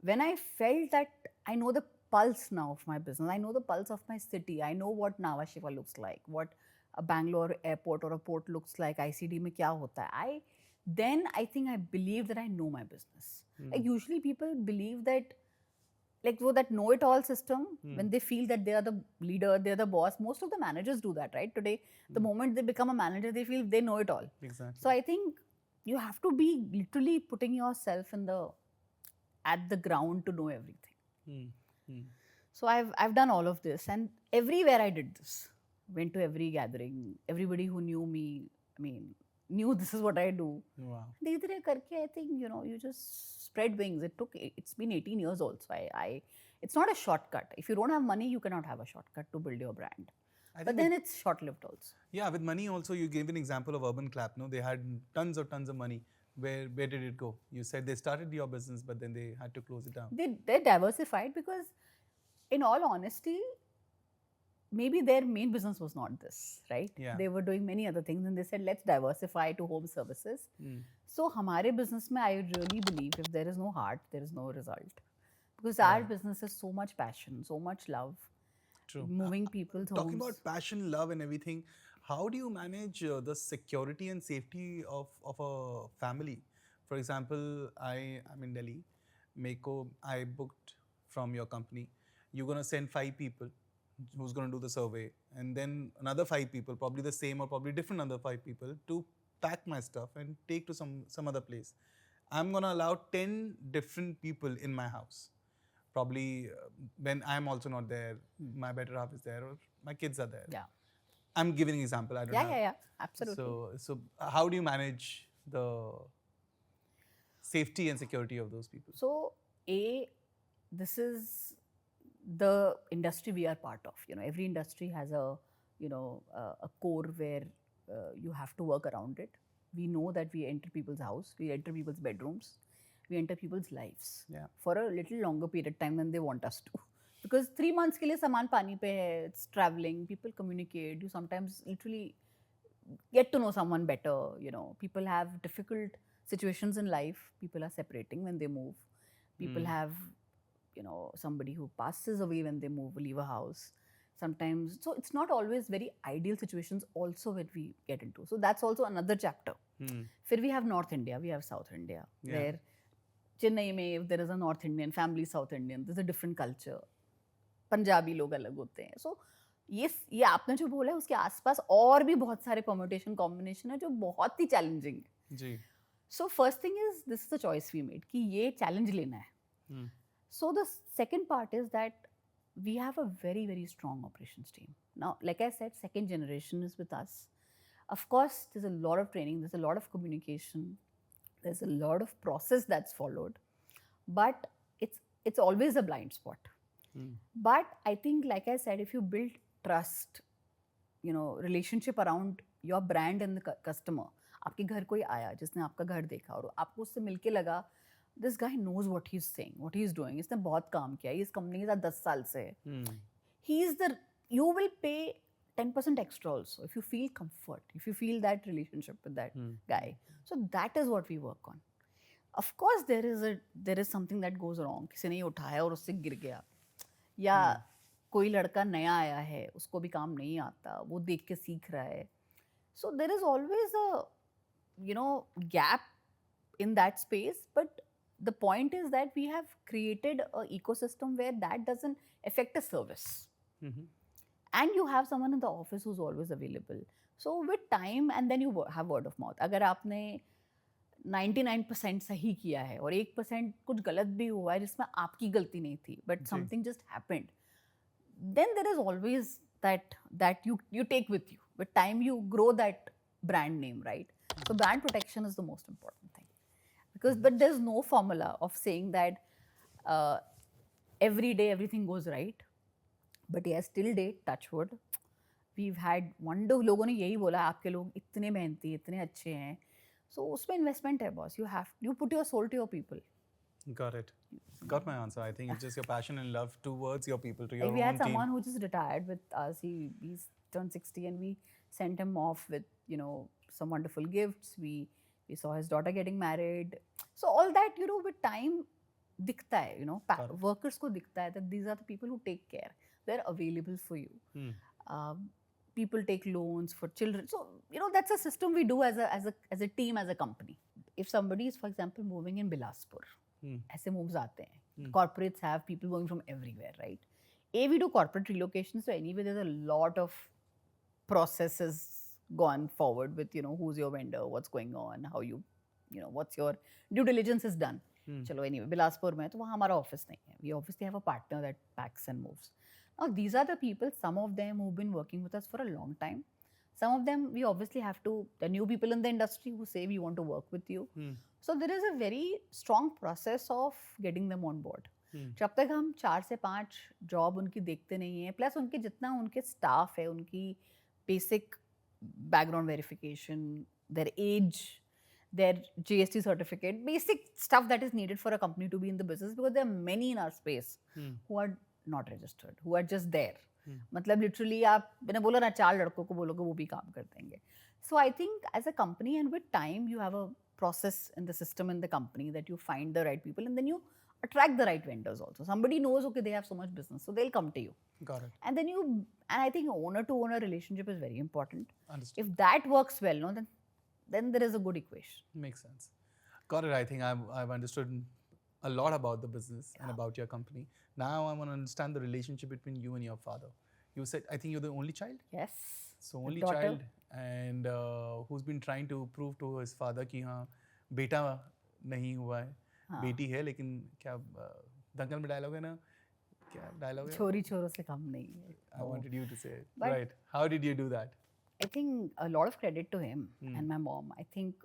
when I felt that I know the pulse now of my business, I know the pulse of my city, I know what Nhava Sheva looks like, what a Bangalore airport or a port looks like, ICD में क्या होता है. then I think I believe that I know my business. Like usually people believe that, like that know-it-all system, when they feel that they are the leader, they're the boss. Most of the managers do that, right? Today, the moment they become a manager, they feel they know it all. Exactly. So I think you have to be literally putting yourself at the ground to know everything. So I've done all of this, and everywhere I did this. Went to every gathering. Everybody who knew me, I mean, knew this is what I do. Wow. धीरे-धीरे करके, I think, you just spread wings. It's been 18 years also. It's not a shortcut. If you don't have money, you cannot have a shortcut to build your brand. But then it's short-lived also. Yeah, with money also, you gave an example of Urban Clap. No, they had tons of money. Where did it go? You said they started your business, but then they had to close it down. They diversified because, in all honesty, maybe their main business was not this, right? Yeah. They were doing many other things, and they said, let's diversify to home services. So, हमारे business में, I really believe if there is no heart, there is no result. Because our business is so much passion, so much love. True. Moving people's homes. Talking about passion, love, and everything, how do you manage the security and safety of a family? For example, I'm in Delhi. I booked from your company. You're going to send 5 people who's going to do the survey, and then another 5 people, probably the same or probably different other 5 people, to pack my stuff and take to some other place. I'm going to allow 10 different people in my house. Probably when I'm also not there, my better half is there, or my kids are there. Yeah. I'm giving an example. I don't know. Yeah, absolutely. So how do you manage the safety and security of those people? So, this is the industry we are part of. Every industry has a core where you have to work around it. We know that we enter people's house, we enter people's bedrooms, we enter people's lives for a little longer period of time than they want us to. Because 3 months के लिए सामान पानी पे है, it's traveling, people communicate, you sometimes literally get to know someone better. People have difficult situations in life, people are separating when they move, people have somebody who passes away when they leave a house sometimes. So it's not always very ideal situations also when we get into. So that's also another chapter. Then we have North India, we have South India, where Chennai में, if there is a North Indian family, South Indian, there's a different culture. Punjabi लोग अलग होते हैं. So ये आपने जो बोला है उसके आसपास और भी बहुत सारे permutation combination है जो बहुत ही challenging है. जी. So first thing is, this is the choice we made कि ये challenge लेना है. So the second part is that we have a very, very strong operations team. Now, like I said, second generation is with us. Of course, there's a lot of training, there's a lot of communication, there's a lot of process that's followed, but it's always a blind spot. But I think, like I said, if you build trust, relationship around your brand and the customer, आपके घर कोई आया जिसने आपका घर देखा और आपको उससे मिलके लगा, this guy knows what he's saying, what he's doing, इसने बहुत काम किया, इस कंपनी के साथ 10 साल से है. You will pay 10% extra also if you feel comfort, if you feel that relationship with that guy. So that is what we work on. Of course, there is something that goes wrong. किसी ने उठाया और उससे गिर गया, या कोई लड़का नया आया है, उसको भी काम नहीं आता, वो देख के सीख रहा है. So there is always a gap in that space, but the point is that we have created an ecosystem where that doesn't affect a service. And you have someone in the office who's always available. So with time, and then you have word of mouth. अगर आपने 99% सही किया है और 1% कुछ गलत भी हुआ है जिसमें आपकी गलती नहीं थी, but something just happened, then there is always that you take with you. With time, you grow that brand name, right? So brand protection is the most important thing. But there's no formula of saying that every day everything goes right. But yes, till date, touch wood, we've had wonderful. लोगों ने यही बोला, आपके लोग इतने मेहनती, इतने अच्छे हैं. So उसमें investment है, boss. You put your soul to your people. Got it. Got my answer. I think it's just your passion and love towards your people, to your own team. We had someone who just retired with us. He's turned 60, and we sent him off with some wonderful gifts. We saw his daughter getting married. So all that with time दिखता है. Workers को दिखता है that these are the people who take care. They're available for you. People take loans for children. So that's a system we do as a team, as a company. if somebody is, for example, moving in Bilaspur, ऐसे moves आते हैं. Corporates have people going from everywhere, right? We do corporate relocation, so anyway, there's a lot of processes gone forward with, who's your vendor, what's going on, how you know, what's your due diligence is done. चलो anyway, Bilaspur में तो वहाँ हमारा office नहीं है. We obviously have a partner that packs and moves. Now these are the people, some of them who've been working with us for a long time. Some of them we obviously have to, the new people in the industry who say we want to work with you. So there is a very strong process of getting them on board. जब तक हम 4 से 5 job उनकी देखते नहीं हैं, plus उनके जितना उनके स्टाफ है, उनकी basic background verification, their age, their GST certificate, basic stuff that is needed for a company to be in the business, because there are many in our space who are not registered, who are just there. मतलब literally आप मैंने बोला ना 4 लड़कों को बोलोगे वो भी काम कर देंगे. So I think as a company and with time you have a process in the system in the company that you find the right people and then you attract the right vendors also. Somebody knows, okay, they have so much business, so they'll come to you. Got it. And then I think owner to owner relationship is very important. Understood. If that works well, no, then there is a good equation. Makes sense. Got it. I think I've understood a lot about the business and about your company. Now I want to understand the relationship between you and your father. You said, I think you're the only child? Yes. So only daughter. child, and who's been trying to prove to his father कि हाँ बेटा नहीं हुआ है, बेटी है, लेकिन क्या दंगल में डायलॉग है ना, क्या डायलॉग है? छोरी छोरों से कम नहीं है. I wanted you to say it. But right. How did you do that? I think a lot of credit to him and my mom. I think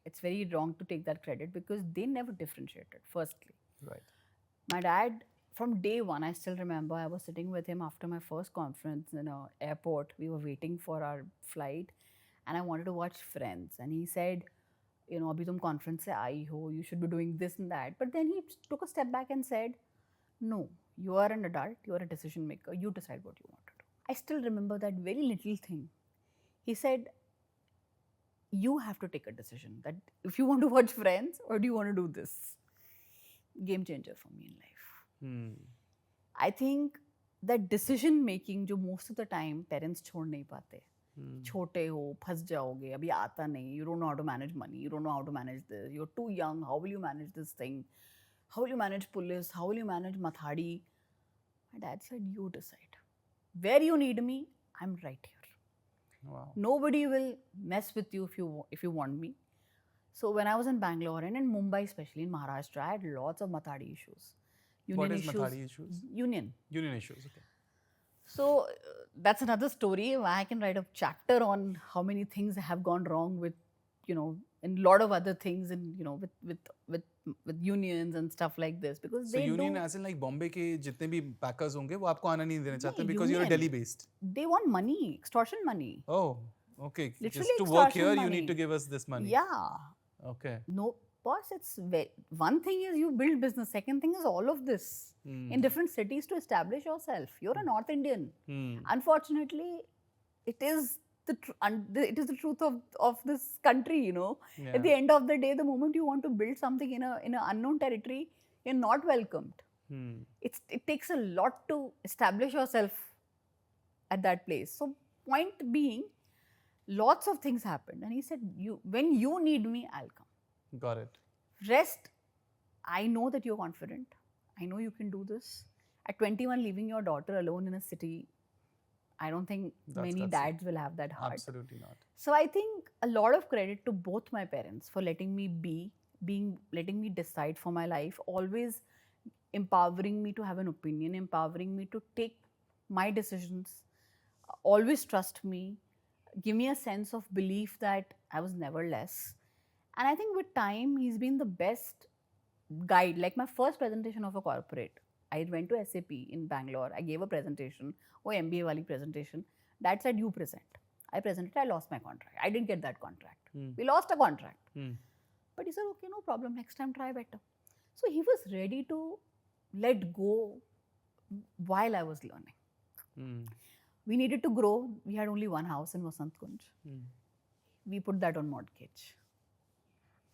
it's very wrong to take that credit because they never differentiated, firstly. Right. My dad, from day one, I still remember I was sitting with him after my first conference in an airport. We were waiting for our flight and I wanted to watch Friends. And he said, abhi tum conference se aayi ho, you should be doing this and that. But then he took a step back and said, no, you are an adult, you are a decision maker, you decide what you want to do. I still remember that very little thing. He said, you have to take a decision that if you want to watch Friends or do you want to do this? Game changer for me in life. I think that decision making जो most of the time parents छोड़ नहीं पाते. छोटे हो, फंस जाओगे, अभी आता नहीं, you don't know how to manage money, you don't know how to manage this, you're too young, how will you manage this thing? How will you manage police? How will you manage Mathadi? My dad said, you decide. Where you need me, I'm right here. Wow. Nobody will mess with you if you want me. So when I was in Bangalore and in Mumbai, especially in Maharashtra, I had lots of Mathadi issues. What is Mathadi issues? Union. Union issues, okay. So that's another story. I can write a chapter on how many things have gone wrong with, and a lot of other things, and with unions and stuff like this, because so they union as in like Bombay के जितने भी packers होंगे वो आपको आना नहीं देना चाहते because you're union. Delhi based. They want money, extortion money. Oh, okay. Literally just to work here, extortion you money. need to give us this money. Yeah. Okay. No, boss, one thing is you build business. Second thing is all of this in different cities to establish yourself. You're a North Indian. Unfortunately, it is the truth of this country, Yeah. At the end of the day, the moment you want to build something in an unknown territory, you're not welcomed. It takes a lot to establish yourself at that place. So point being, lots of things happened. And he said, when you need me, I'll come. Got it. Rest, I know that you're confident. I know you can do this. At 21, leaving your daughter alone in a city, I don't think many dads will have that heart. Absolutely not. So I think a lot of credit to both my parents for letting me letting me decide for my life, always empowering me to have an opinion, empowering me to take my decisions, always trust me, give me a sense of belief that I was never less. And I think with time, he's been the best guide. Like my first presentation of a corporate, I went to SAP in Bangalore. I gave a presentation, MBA wali presentation. Dad said, you present. I presented, I lost my contract. I didn't get that contract. We lost a contract. But he said, okay, no problem. Next time, try better. So he was ready to let go while I was learning. We needed to grow. We had only one house in Vasant Kunj. We put that on mortgage.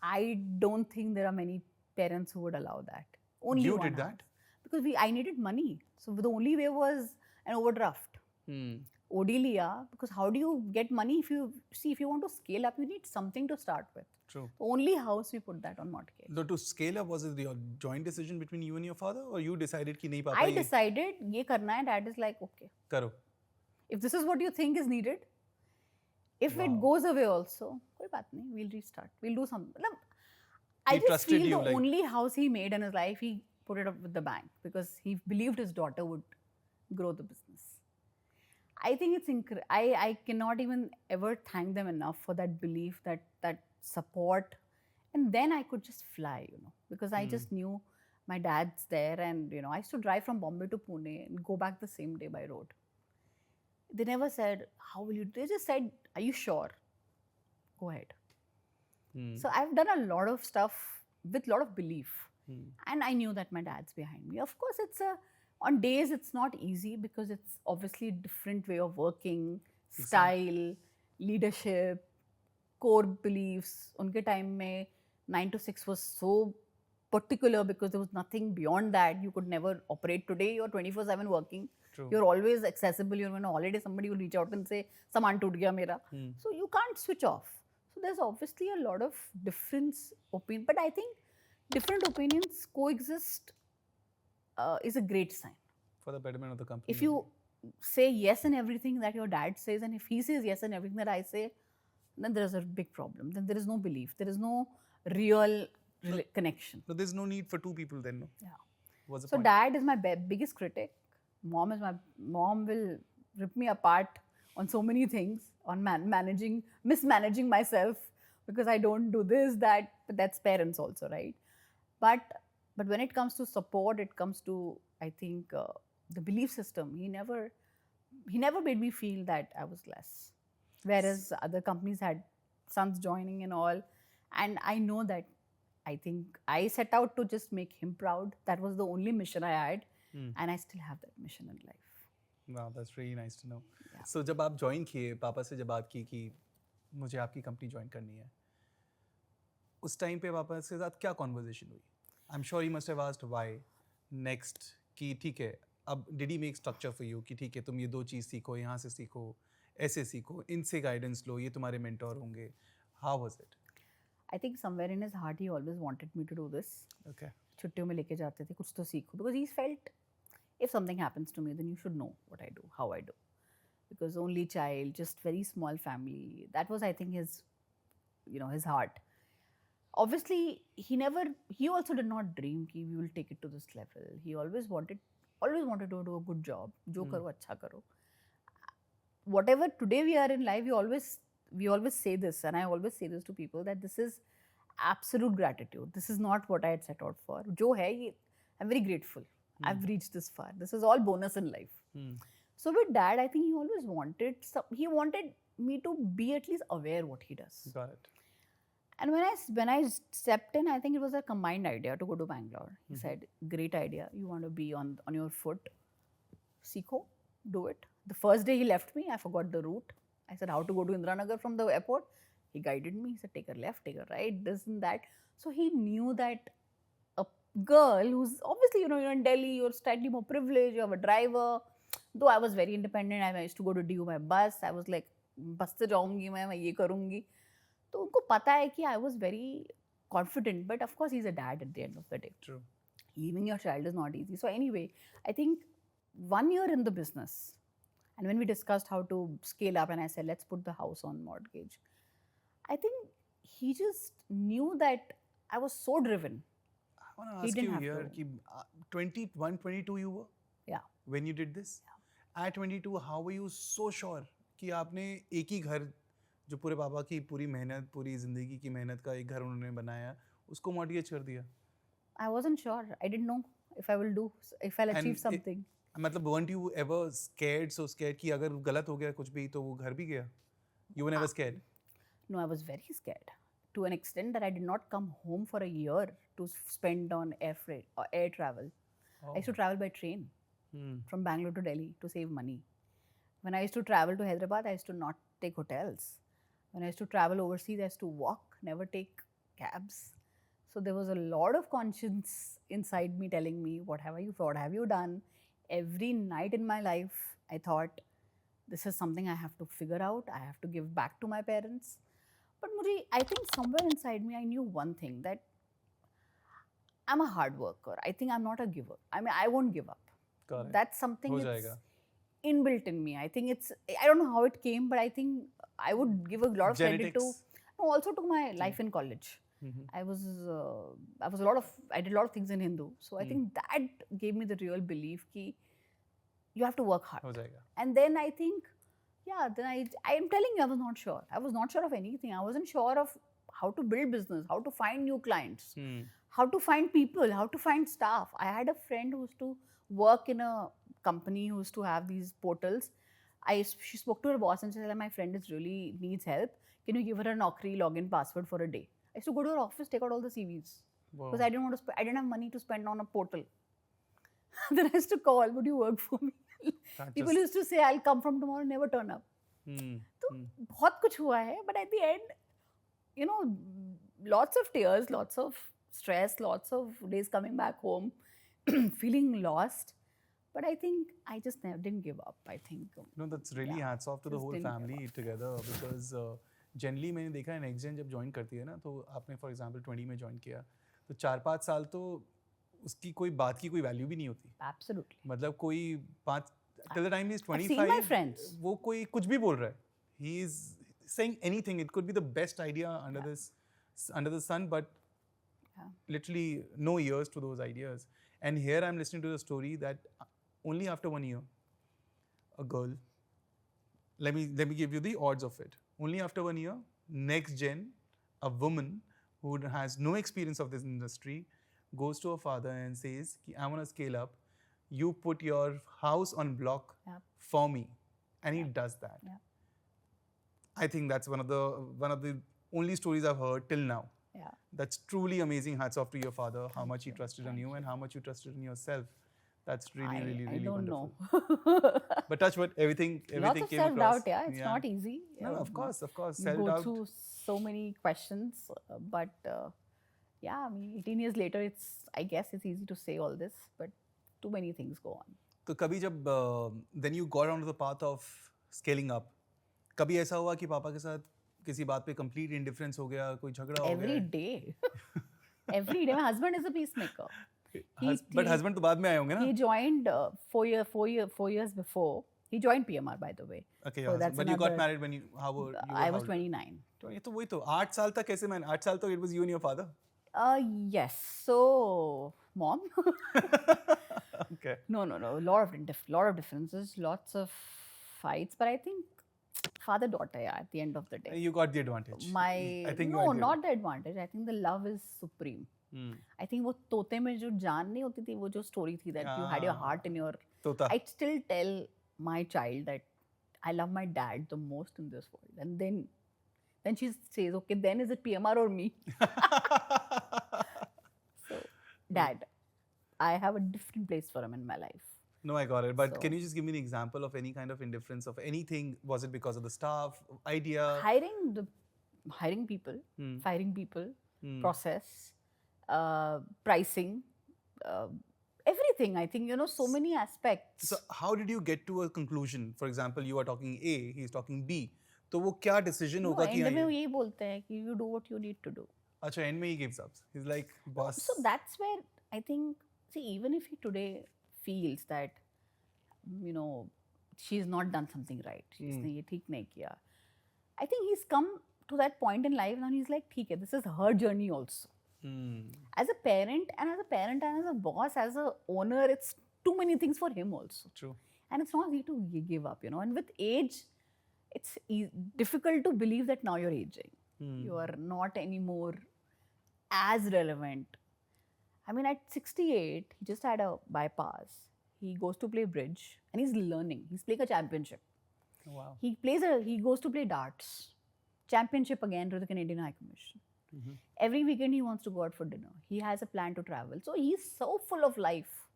I don't think there are many parents who would allow that. Only you one did house. that? Because I needed money. So the only way was an overdraft. OD लिया because how do you get money if you want to scale up, you need something to start with. True. Only house we put that on mortgage. So to scale up, was it your joint decision between you and your father, or you decided कि नहीं पापा I ये decided ये करना है. Dad is like, okay, करो? if this is what you think is needed, if it Wow. goes away also, कोई बात नहीं, we'll restart, we'll do something. मतलब, I He just trusted feel you, the like- only house he made in his life, he put it up with the bank because he believed his daughter would grow the business. I think it's I cannot even ever thank them enough for that belief, that support, and then I could just fly, because I just knew my dad's there, and I used to drive from Bombay to Pune and go back the same day by road. They never said, how will you? They just said, are you sure? Go ahead. So I've done a lot of stuff with a lot of belief, and I knew that my dad's behind me. Of course, on days it's not easy because it's obviously a different way of working, style, leadership, core beliefs. Unke time mein 9 to 6 was so particular because there was nothing beyond that. You could never operate. Today you're 24/7 working. True. You're always accessible. You're on a holiday, somebody will reach out and say, "Saman toot gaya mera." So you can't switch off. So there's obviously a lot of difference opinion, but I think different opinions coexist is a great sign. For the betterment of the company. If you say yes in everything that your dad says, and if he says yes in everything that I say, then there is a big problem. Then there is no belief. There is no real connection. So there's no need for two people then, no? Yeah. What's the So point? dad is my biggest critic. Mom will rip me apart on so many things, on mismanaging myself because I don't do this, that. But that's parents also, right? But when it comes to support, it comes to, I think, the belief system. He never made me feel that I was less. Whereas other companies had sons joining and all, and I know that. I think I set out to just make him proud. That was the only mission I had, and I still have that mission in life. Wow, that's really nice to know. Yeah. So जब आप join किए, पापा से जब बात की कि मुझे आपकी company join करनी है, उस time पे पापा के साथ क्या conversation हुई? I'm sure he must have asked why. Next कि ठीक है, अब did he make structure for you कि ठीक है तुम ये दो चीज़ सीखो, यहाँ से सीखो, ऐसे सीखो, इनसे guidance लो, ये तुम्हारे mentor होंगे. How was it? I think somewhere in his heart he always wanted me to do this. Okay. छुट्टियों में लेके जाते थे, कुछ तो सीखो, because he felt if something happens to me, then you should know what I do, how I do. Because only child, just very small family. That was, I think, his heart. Obviously, he also did not dream कि we will take it to this level. He always wanted to do a good job. जो करो अच्छा करो. Whatever today we are in life, we always say this, and I always say this to people, that this is absolute gratitude. This is not what I had set out for. जो है ये, I'm very grateful. I've reached this far. This is all bonus in life. So with dad, I think he always wanted me to be at least aware what he does. Got it. And when I stepped in, I think it was a combined idea to go to Bangalore. He said, great idea. You want to be on your foot. Seekho, do it. The first day he left me, I forgot the route. I said, how to go to Indiranagar from the airport? He guided me. He said, take a left, take a right, this and that. So he knew that a girl who's obviously, you're in Delhi, you're slightly more privileged, you have a driver. Though I was very independent, I used to go to DU by bus. I was like, bus se jaungi मैं ये करूँगी. तो उनको पता है कि I was very confident. But of course, he's a dad at the end of the day. True. Leaving your child is not easy. So anyway, I think 1 year in the business, and when we discussed how to scale up, and I said, let's put the house on mortgage, I think he just knew that I was so driven. I want to He ask didn't you have here to. कि 21, 22 you were Yeah. when you did this? At 22, how were you so sure कि आपने एक ही घर जो पूरे पापा की पूरी मेहनत, पूरी जिंदगी की मेहनत का एक घर उन्होंने बनाया, उसको मॉर्गेज कर दिया? I wasn't sure. I didn't know if I'll achieve something. मतलब weren't you ever so scared कि अगर गलत हो गया कुछ भी तो वो घर भी गया? You were never scared? No, I was very scared to an extent that I did not come home for a year to spend on air freight or air travel. I used to travel by train from Bangalore to Delhi to save money. When I used to travel to Hyderabad, I used to not take hotels. When I used to travel overseas, I used to walk, never take cabs. So there was a lot of conscience inside me telling me, what have you done? Every night in my life, I thought, this is something I have to figure out. I have to give back to my parents. But I think somewhere inside me, I knew one thing, that I'm a hard worker. I think I'm not a giver. I mean, I won't give up. Correct. That's something हो that's जाएगा. inbuilt in me. I think I don't know how it came, but I think I would give a lot of credit to, Genetics. no, also to my life in college. I did a lot of things in Hindu. So I think that gave me the real belief कि you have to work hard. हो जाएगा. And then I think, then I am telling you, I was not sure. I was not sure of anything. I wasn't sure of how to build business, how to find new clients, how to find people, how to find staff. I had a friend who used to work in a company who used to have these portals. She spoke to her boss and she said, my friend really needs help. Can you give her a Naukri login password for a day? I used to go to her office, take out all the CVs. Wow. Because I didn't have money to spend on a portal. Then I used to call, would you work for me? People used to say, I'll come from tomorrow, never turn up. तो बहुत कुछ हुआ है, but at the end, lots of tears, lots of stress, lots of days coming back home, feeling lost. But I think I just didn't give up. I think. No, that's really hats off to the just whole didn't give family together, because generally मैंने देखा है next gen जब join करती है ना, तो आपने for example 20 में ज्वाइन किया, तो 4-5 साल तो उसकी कोई बात की कोई वैल्यू भी नहीं होती. Absolutely. मतलब कोई 5 till the time he is I've seen my 25, friends. वो कोई कुछ भी बोल रहा है. He is saying anything. It could be the best idea under the sun, but literally no ears to those ideas. And here I'm listening to the story that only after 1 year, a girl. Let me give you the odds of it. Only after 1 year, next gen, a woman who has no experience of this industry goes to her father and says, I want to scale up. You put your house on block for me. And he does that. Yeah. I think that's one of the only stories I've heard till now. Yeah. That's truly amazing. Hats off to your father, how much he trusted on you and how much you trusted in yourself. That's really, really, really I don't wonderful. know. But touch wood, everything Lots of came across. self-doubt, yeah. It's not easy. No, of course. You go Self-doubt. through so many questions, but yeah, I mean, 18 years later, I guess it's easy to say all this, but too many things go on. तो कभी जब then you got onto the path of scaling up, कभी ऐसा हुआ कि पापा के साथ किसी बात पे complete indifference हो गया, कोई झगड़ा हो गया? Every day. Every day. My husband is a peacemaker. But husband तो बाद में आए होंगे ना? He joined 4 years before. He joined PMR, by the way. Okay, so but you got married when I was 29. तो वही तो 8 साल तक कैसे man? 8 साल तक it was you and your father? Yes. So, mom. Okay. No. A lot of differences, lots of fights, but I think father-daughter, yeah, at the end of the day. You got the advantage. I think No, not the advantage. I think the love is supreme. I think वो तोते में जो जान नहीं होती थी, वो जो story थी that you had your heart in your. तोता. I still tell my child that I love my dad the most in this world, and then she says, okay, then is it PMR or me? So, dad, I have a different place for him in my life. No, I got it. But can you just give me an example of any kind of indifference of anything? Was it because of the staff, idea? Hiring people, firing people, process, pricing, everything. I think, so many aspects. So how did you get to a conclusion? For example, you are talking A, he's talking B. तो वो क्या decision होगा कि end में वो यही बोलते हैं कि you do what you need to do. अच्छा, end में he gives up. He's like, boss. So that's where I think, see, even if he today feels that, she's not done something right, इसने ये ठीक नहीं किया, I think he's come to that point in life now. He's like, ठीक है, this is her journey also. As a parent and as a boss, as a owner, it's too many things for him also. True. And it's not easy to give up, And with age, it's difficult to believe that now you're aging. You are not anymore as relevant. I mean, at 68, he just had a bypass. He goes to play bridge and he's learning. He's playing a championship. Wow. He goes to play darts. Championship again to the Canadian High Commission. Every weekend he wants to go out for dinner. He has a plan to travel. So he's so full of life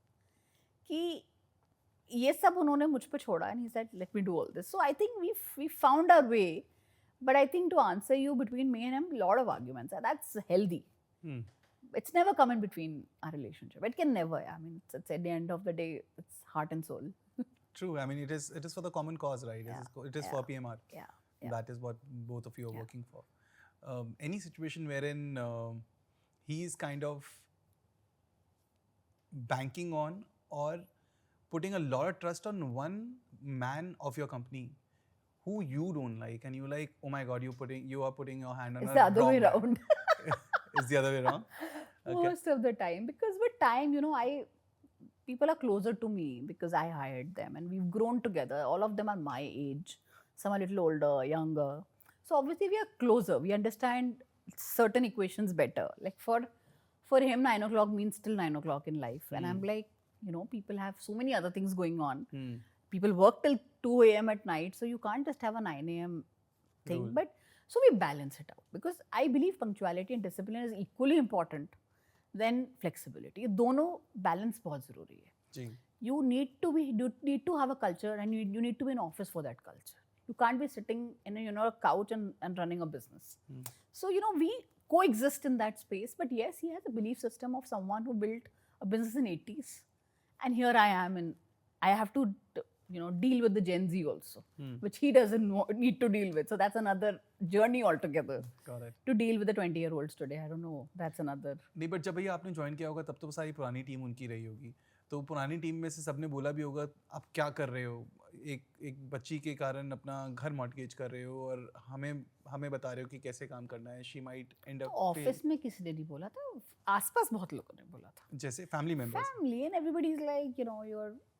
कि ये सब उन्होंने मुझ पे छोड़ा, and he said, let me do all this. So I think we found our way. But I think to answer you, between me and him, a lot of arguments. And that's healthy. It's never come in between our relationship. It can never. I mean, it's at the end of the day, it's heart and soul. True. I mean, it is for the common cause, right? Yeah, It is yeah, for PMR. yeah, yeah. That is what both of you are Yeah. working for. Any situation wherein he is kind of banking on or putting a lot of trust on one man of your company who you don't like, and you like, oh my God, you are putting your hand on It's a the other way wrong man. around. It's the other way around. Okay. Most of the time, because with time, people are closer to me because I hired them and we've grown together. All of them are my age. Some are a little older, younger. So obviously we are closer. We understand certain equations better. Like for him, 9 o'clock means still 9 o'clock in life. And I'm like, people have so many other things going on. Hmm. People work till 2 a.m. at night, so you can't just have a 9 a.m. thing. Rule. But so we balance it out because I believe punctuality and discipline is equally important than flexibility. ये दोनों balance बहुत ज़रूरी है. जी. You need to have a culture, and you need to be in office for that culture. You can't be sitting in a couch and running a business. So we coexist in that space. But yes, he has a belief system of someone who built a business in 80s, and here I am, and I have to deal with the Gen Z also, which he doesn't need to deal with. So that's another journey altogether. Got it. To deal with the 20-year-olds today, I don't know. That's another. नहीं, but जब भैया आपने join किया होगा तब तो सारी पुरानी टीम उनकी रही होगी, तो पुरानी टीम में से सबने बोला भी होगा आप क्या कर रहे हो, एक बच्ची के कारण अपना घर मॉर्टगेज कर रहे हो और हमें बता रहे हो कि कैसे काम करना है. She might and up office में किसी ने नहीं बोला था, आसपास बहुत लोगों ने बोला था. जैसे family members. Family, and everybody is like,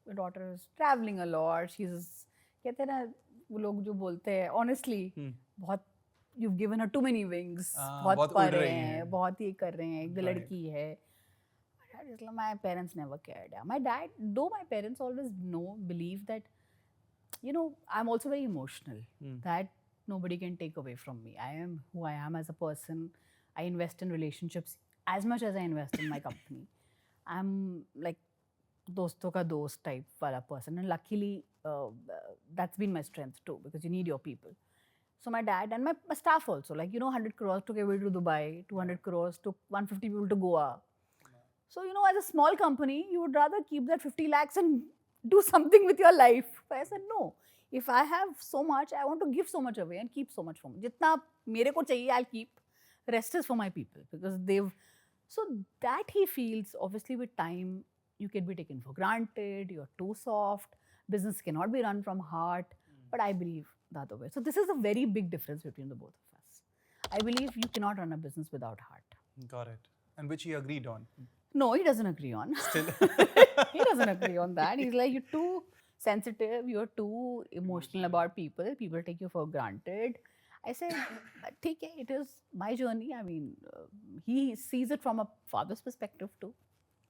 your daughter is traveling a lot. She's कहते हैं ना वो लोग जो बोलते हैं honestly, बहुत you've given her too many wings. बहुत पढ़ रहे हैं, बहुत ये कर रहे हैं, एक लड़की है. My parents never cared. My dad, though my parents always believe that, I'm also very emotional. That nobody can take away from me. I am who I am as a person. I invest in relationships as much as I invest in my company. I'm like doston ka dost type wala person, and luckily that's been my strength too, because you need your people. So my dad and my staff also, 100 crores took everybody to Dubai, 200 crores took 150 people to Goa. So, as a small company, you would rather keep that 50 lakhs and do something with your life. But I said, no. If I have so much, I want to give so much away and keep so much for me. Jitna mere ko chahiye, I'll keep. Rest is for my people, because so that he feels, obviously with time, you can be taken for granted, you're too soft, business cannot be run from heart. But I believe the other way. So this is a very big difference between the both of us. I believe you cannot run a business without heart. Got it. And which he agreed on. No, he doesn't agree on. Still. He doesn't agree on that. He's like, you're too sensitive, you're too emotional about people. People take you for granted. I said, take it. It is my journey. I mean, he sees it from a father's perspective too.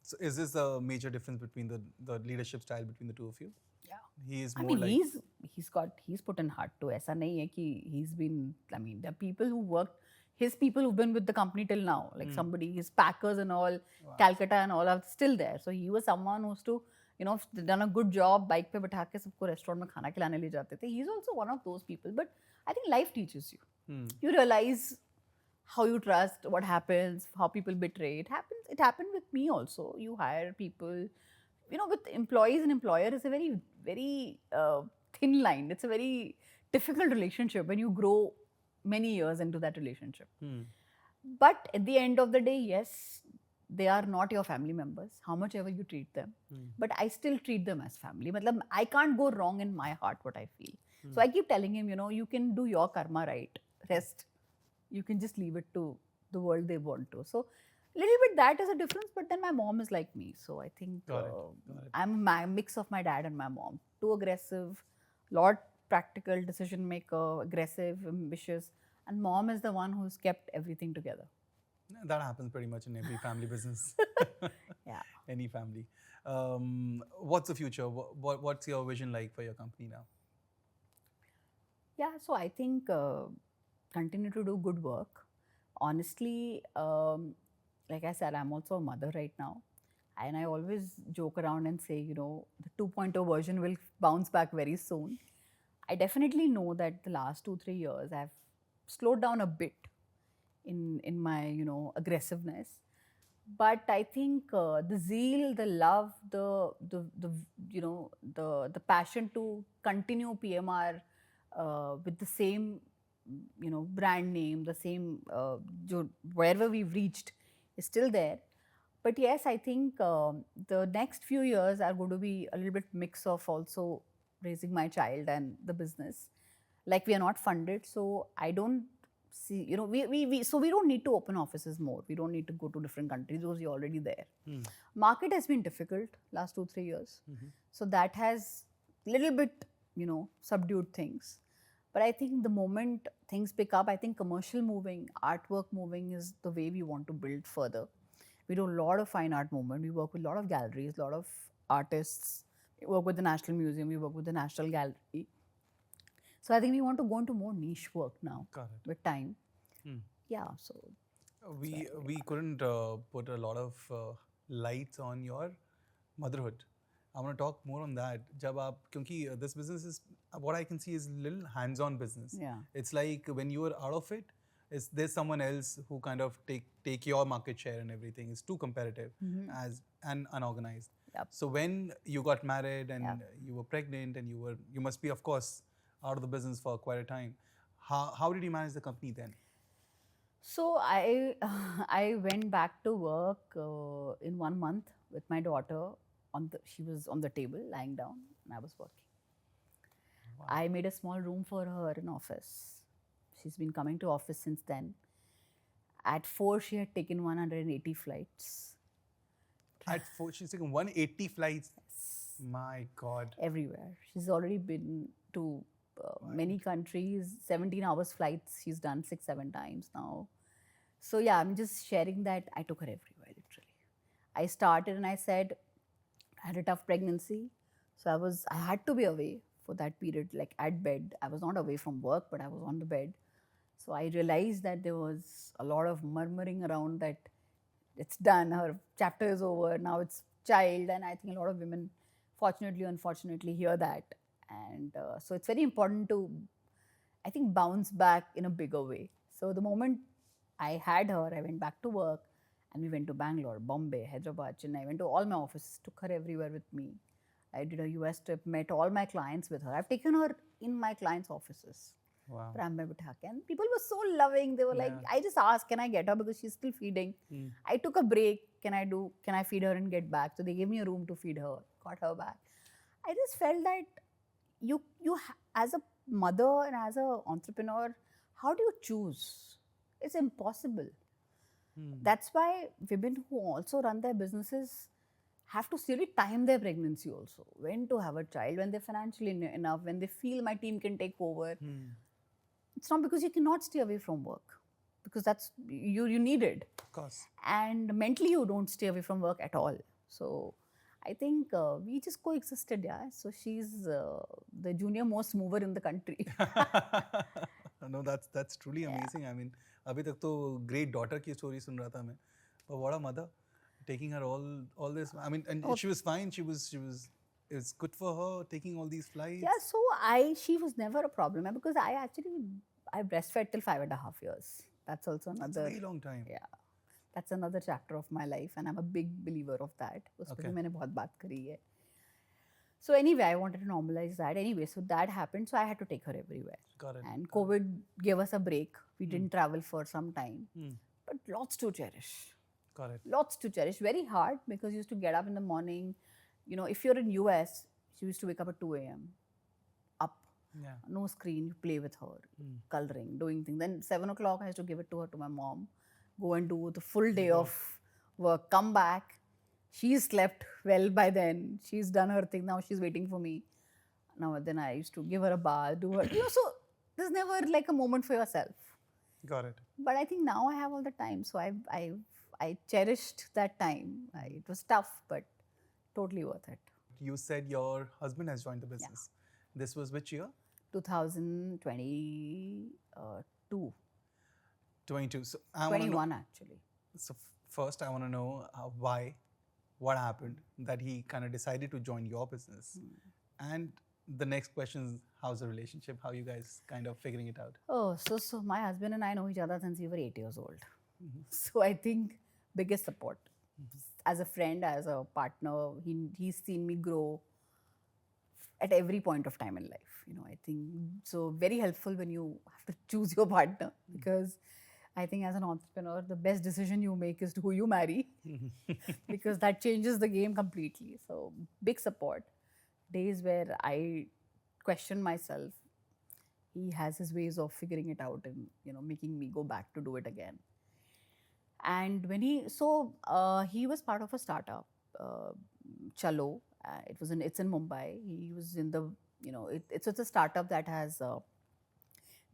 So is this a major difference between the leadership style between the two of you? Yeah. He is I more mean, like... he's put in heart too. ऐसा नहीं है कि he's been, I mean, there are people who worked, his people who've been with the company till now, like somebody, his packers and all, Calcutta and all are still there. So he was someone who's to, done a good job, bike पे बैठा के सबको restaurant में खाना खिलाने ले जाते थे. He's also one of those people. But I think life teaches you. You realize how you trust, what happens, how people betray. It happened with me also. You hire people. With employees and employer is a very, very thin line. It's a very difficult relationship when you grow many years into that relationship. But at the end of the day, yes, they are not your family members, how much ever you treat them. But I still treat them as family. Matlab, I can't go wrong in my heart what I feel. So I keep telling him, you can do your karma right. Rest, you can just leave it to the world they want to. So little bit that is a difference, but then my mom is like me. So I think Got it. I'm a mix of my dad and my mom. Too aggressive, lot practical, decision maker, aggressive, ambitious. And mom is the one who's kept everything together. That happens pretty much in every family business. Yeah. Any family. What's the future? What's your vision like for your company now? Yeah, so I think continue to do good work. Honestly, like I said, I'm also a mother right now. And I always joke around and say, the 2.0 version will bounce back very soon. I definitely know that the last 2-3 years I've slowed down a bit in my, aggressiveness. But I think the zeal, the love, the you know the passion to continue PMR with the same brand name, the same wherever we've reached is still there. But yes, I think the next few years are going to be a little bit mix of also raising my child and the business. Like we are not funded, so I don't see, so we don't need to open offices more. We don't need to go to different countries because we're already there. Market has been difficult last 2-3 years. So that has little bit, subdued things. But I think the moment things pick up, I think commercial moving, artwork moving is the way we want to build further. We do a lot of fine art movement. We work with a lot of galleries, a lot of artists. We work with the National Museum. We work with the National Gallery. So I think we want to go into more niche work now with time. Yeah, so we couldn't put a lot of lights on your motherhood. I want to talk more on that. जब आप क्योंकि this business is what I can see is little hands-on business. Yeah. It's like when you are out of it, there's someone else who kind of take your market share and everything. It's too competitive as and unorganized. Yep. So when you got married and you were pregnant and you must be of course out of the business for quite a time. How did you manage the company then? So I went back to work in 1 month with my daughter. She was on the table lying down and I was working. Wow. I made a small room for her in office. She's been coming to office since then. At 4, she had taken 180 flights. At 4, she's taken 180 flights? Yes. My God. Everywhere. She's already been to many countries, 17 hours flights she's done 6-7 times now. So yeah, I'm just sharing that I took her everywhere, literally. I started and I said, I had a tough pregnancy. So I had to be away for that period, like at bed. I was not away from work, but I was on the bed. So I realized that there was a lot of murmuring around that it's done, her chapter is over, now it's child. And I think a lot of women, fortunately or unfortunately, hear that. And so it's very important to, I think, bounce back in a bigger way. So the moment I had her, I went back to work and we went to Bangalore, Bombay, Hyderabad, Chennai. I went to all my offices, took her everywhere with me. I did a US trip, met all my clients with her. I've taken her in my clients' offices. Wow. And people were so loving. They were like, I just asked, can I get her because she's still feeding. I took a break. Can I feed her and get back? So they gave me a room to feed her, got her back. I just felt that you as a mother and as an entrepreneur, how do you choose? It's impossible. That's why women who also run their businesses have to really time their pregnancy also. When to have a child, when they're financially enough, when they feel my team can take over. It's not because you cannot stay away from work, because that's you need it. Of course. And mentally you don't stay away from work at all. So I think we just coexisted, yeah. So she's the junior most mover in the country. No, that's truly amazing. I mean, अभी तक तो great daughter की story सुन रहा था मैं, but what a mother, taking her all this. I mean, and she was fine. She was. It's good for her taking all these flights. Yeah. So she was never a problem because I breastfed till 5.5 years. That's also another. That's a very long time. Yeah. That's another chapter of my life, and I'm a big believer of that. उस पर भी मैंने बहुत बात करी है. So anyway, I wanted to normalize that. Anyway, so that happened. So I had to take her everywhere. Got it. And COVID gave us a break. We didn't travel for some time, but lots to cherish. Got it. Lots to cherish. Very hard because you used to get up in the morning. You know, if you're in US, she used to wake up at 2 a.m. Up. Yeah. No screen. You play with her, coloring, doing things. Then 7 o'clock, I used to give it to her, to my mom. Go and do the full day of work. Come back. She's slept well by then. She's done her thing. Now she's waiting for me. Now then I used to give her a bath, do her. So there's never like a moment for yourself. Got it. But I think now I have all the time. So I cherished that time. It was tough, but totally worth it. You said your husband has joined the business. Yeah. This was which year? 2022. 22. So 21 actually. So first I want to know why, what happened that he kind of decided to join your business. And the next question is, how's the relationship? How you guys kind of figuring it out? Oh, so my husband and I know each other since we were 8 years old. So I think biggest support. as a friend, as a partner. He's seen me grow at every point of time in life. I think so very helpful when you have to choose your partner, because I think as an entrepreneur, the best decision you make is who you marry, because that changes the game completely. So big support. Days where I question myself, he has his ways of figuring it out and making me go back to do it again. And when he was part of a startup, Chalo. It's in Mumbai. He was in the it's a startup that has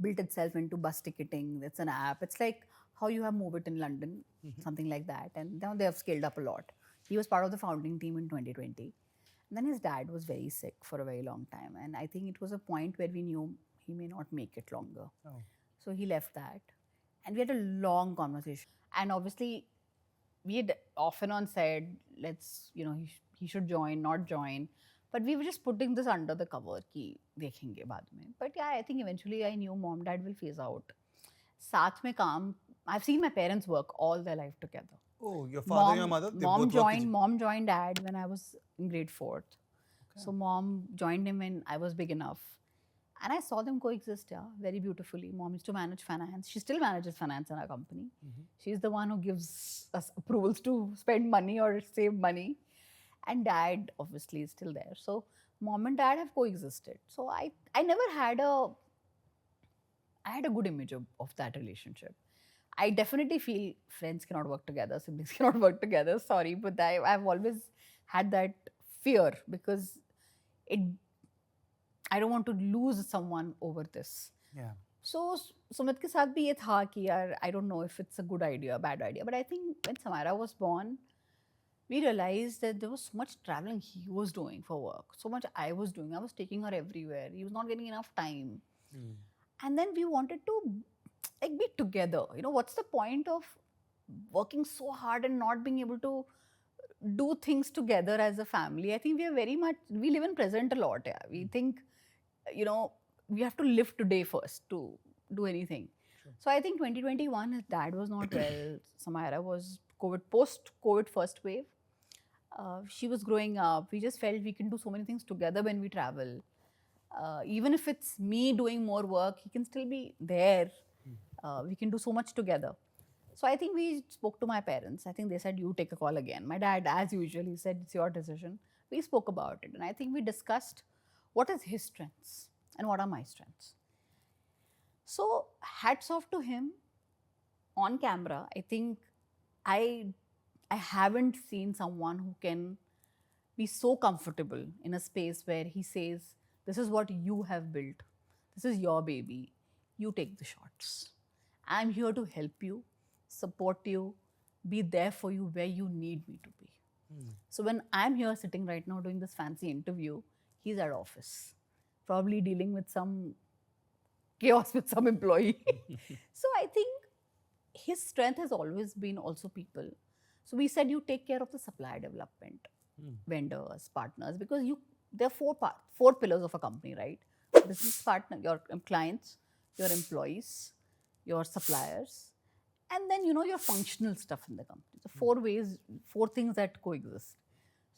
built itself into bus ticketing. It's an app. It's like how you have Move It in London, something like that. And now they have scaled up a lot. He was part of the founding team in 2020. And then his dad was very sick for a very long time. And I think it was a point where we knew he may not make it longer. Oh. So he left that. And we had a long conversation. And obviously, we had off and on said, let's, he should join, not join. But we were just putting this under the cover, ki dekhenge baad mein. But yeah, I think eventually I knew mom, dad will phase out. Saath mein kaam, I've seen my parents work all their life together. Oh, your father and your mother, they both worked. Mom joined dad when I was in grade 4th. Okay. So mom joined him when I was big enough. And I saw them coexist, yeah, very beautifully. Mom used to manage finance. She still manages finance in our company. She's the one who gives us approvals to spend money or save money. And dad, obviously, is still there. So mom and dad have coexisted. So I never had I had a good image of that relationship. I definitely feel friends cannot work together, siblings cannot work together. Sorry, but I've always had that fear, because I don't want to lose someone over this. Yeah. So Sumit ke saath bhi ye tha ki yaar, I don't know if it's a good idea or bad idea. But I think when Samira was born, we realized that there was so much traveling he was doing for work, so much I was doing. I was taking her everywhere. He was not getting enough time. And then we wanted to be together. What's the point of working so hard and not being able to do things together as a family? I think we live in present a lot. Yeah. We think, we have to live today first to do anything. Sure. So I think 2021, his dad was not well. Samira was post-COVID first wave. She was growing up. We just felt we can do so many things together when we travel. Even if it's me doing more work, he can still be there. We can do so much together. So I think we spoke to my parents. I think they said, you take a call again. My dad, as usual, he said, it's your decision. We spoke about it. And I think we discussed what is his strengths and what are my strengths. So hats off to him. On camera, I think I haven't seen someone who can be so comfortable in a space where he says, this is what you have built. This is your baby. You take the shots. I'm here to help you, support you, be there for you where you need me to be. So when I'm here sitting right now doing this fancy interview, he's at office, probably dealing with some chaos with some employee. So I think his strength has always been also people. So we said, you take care of the supply development, vendors, partners, because there are four pillars of a company, right? Business partner, your clients, your employees, your suppliers, and then your functional stuff in the company. So four things that coexist.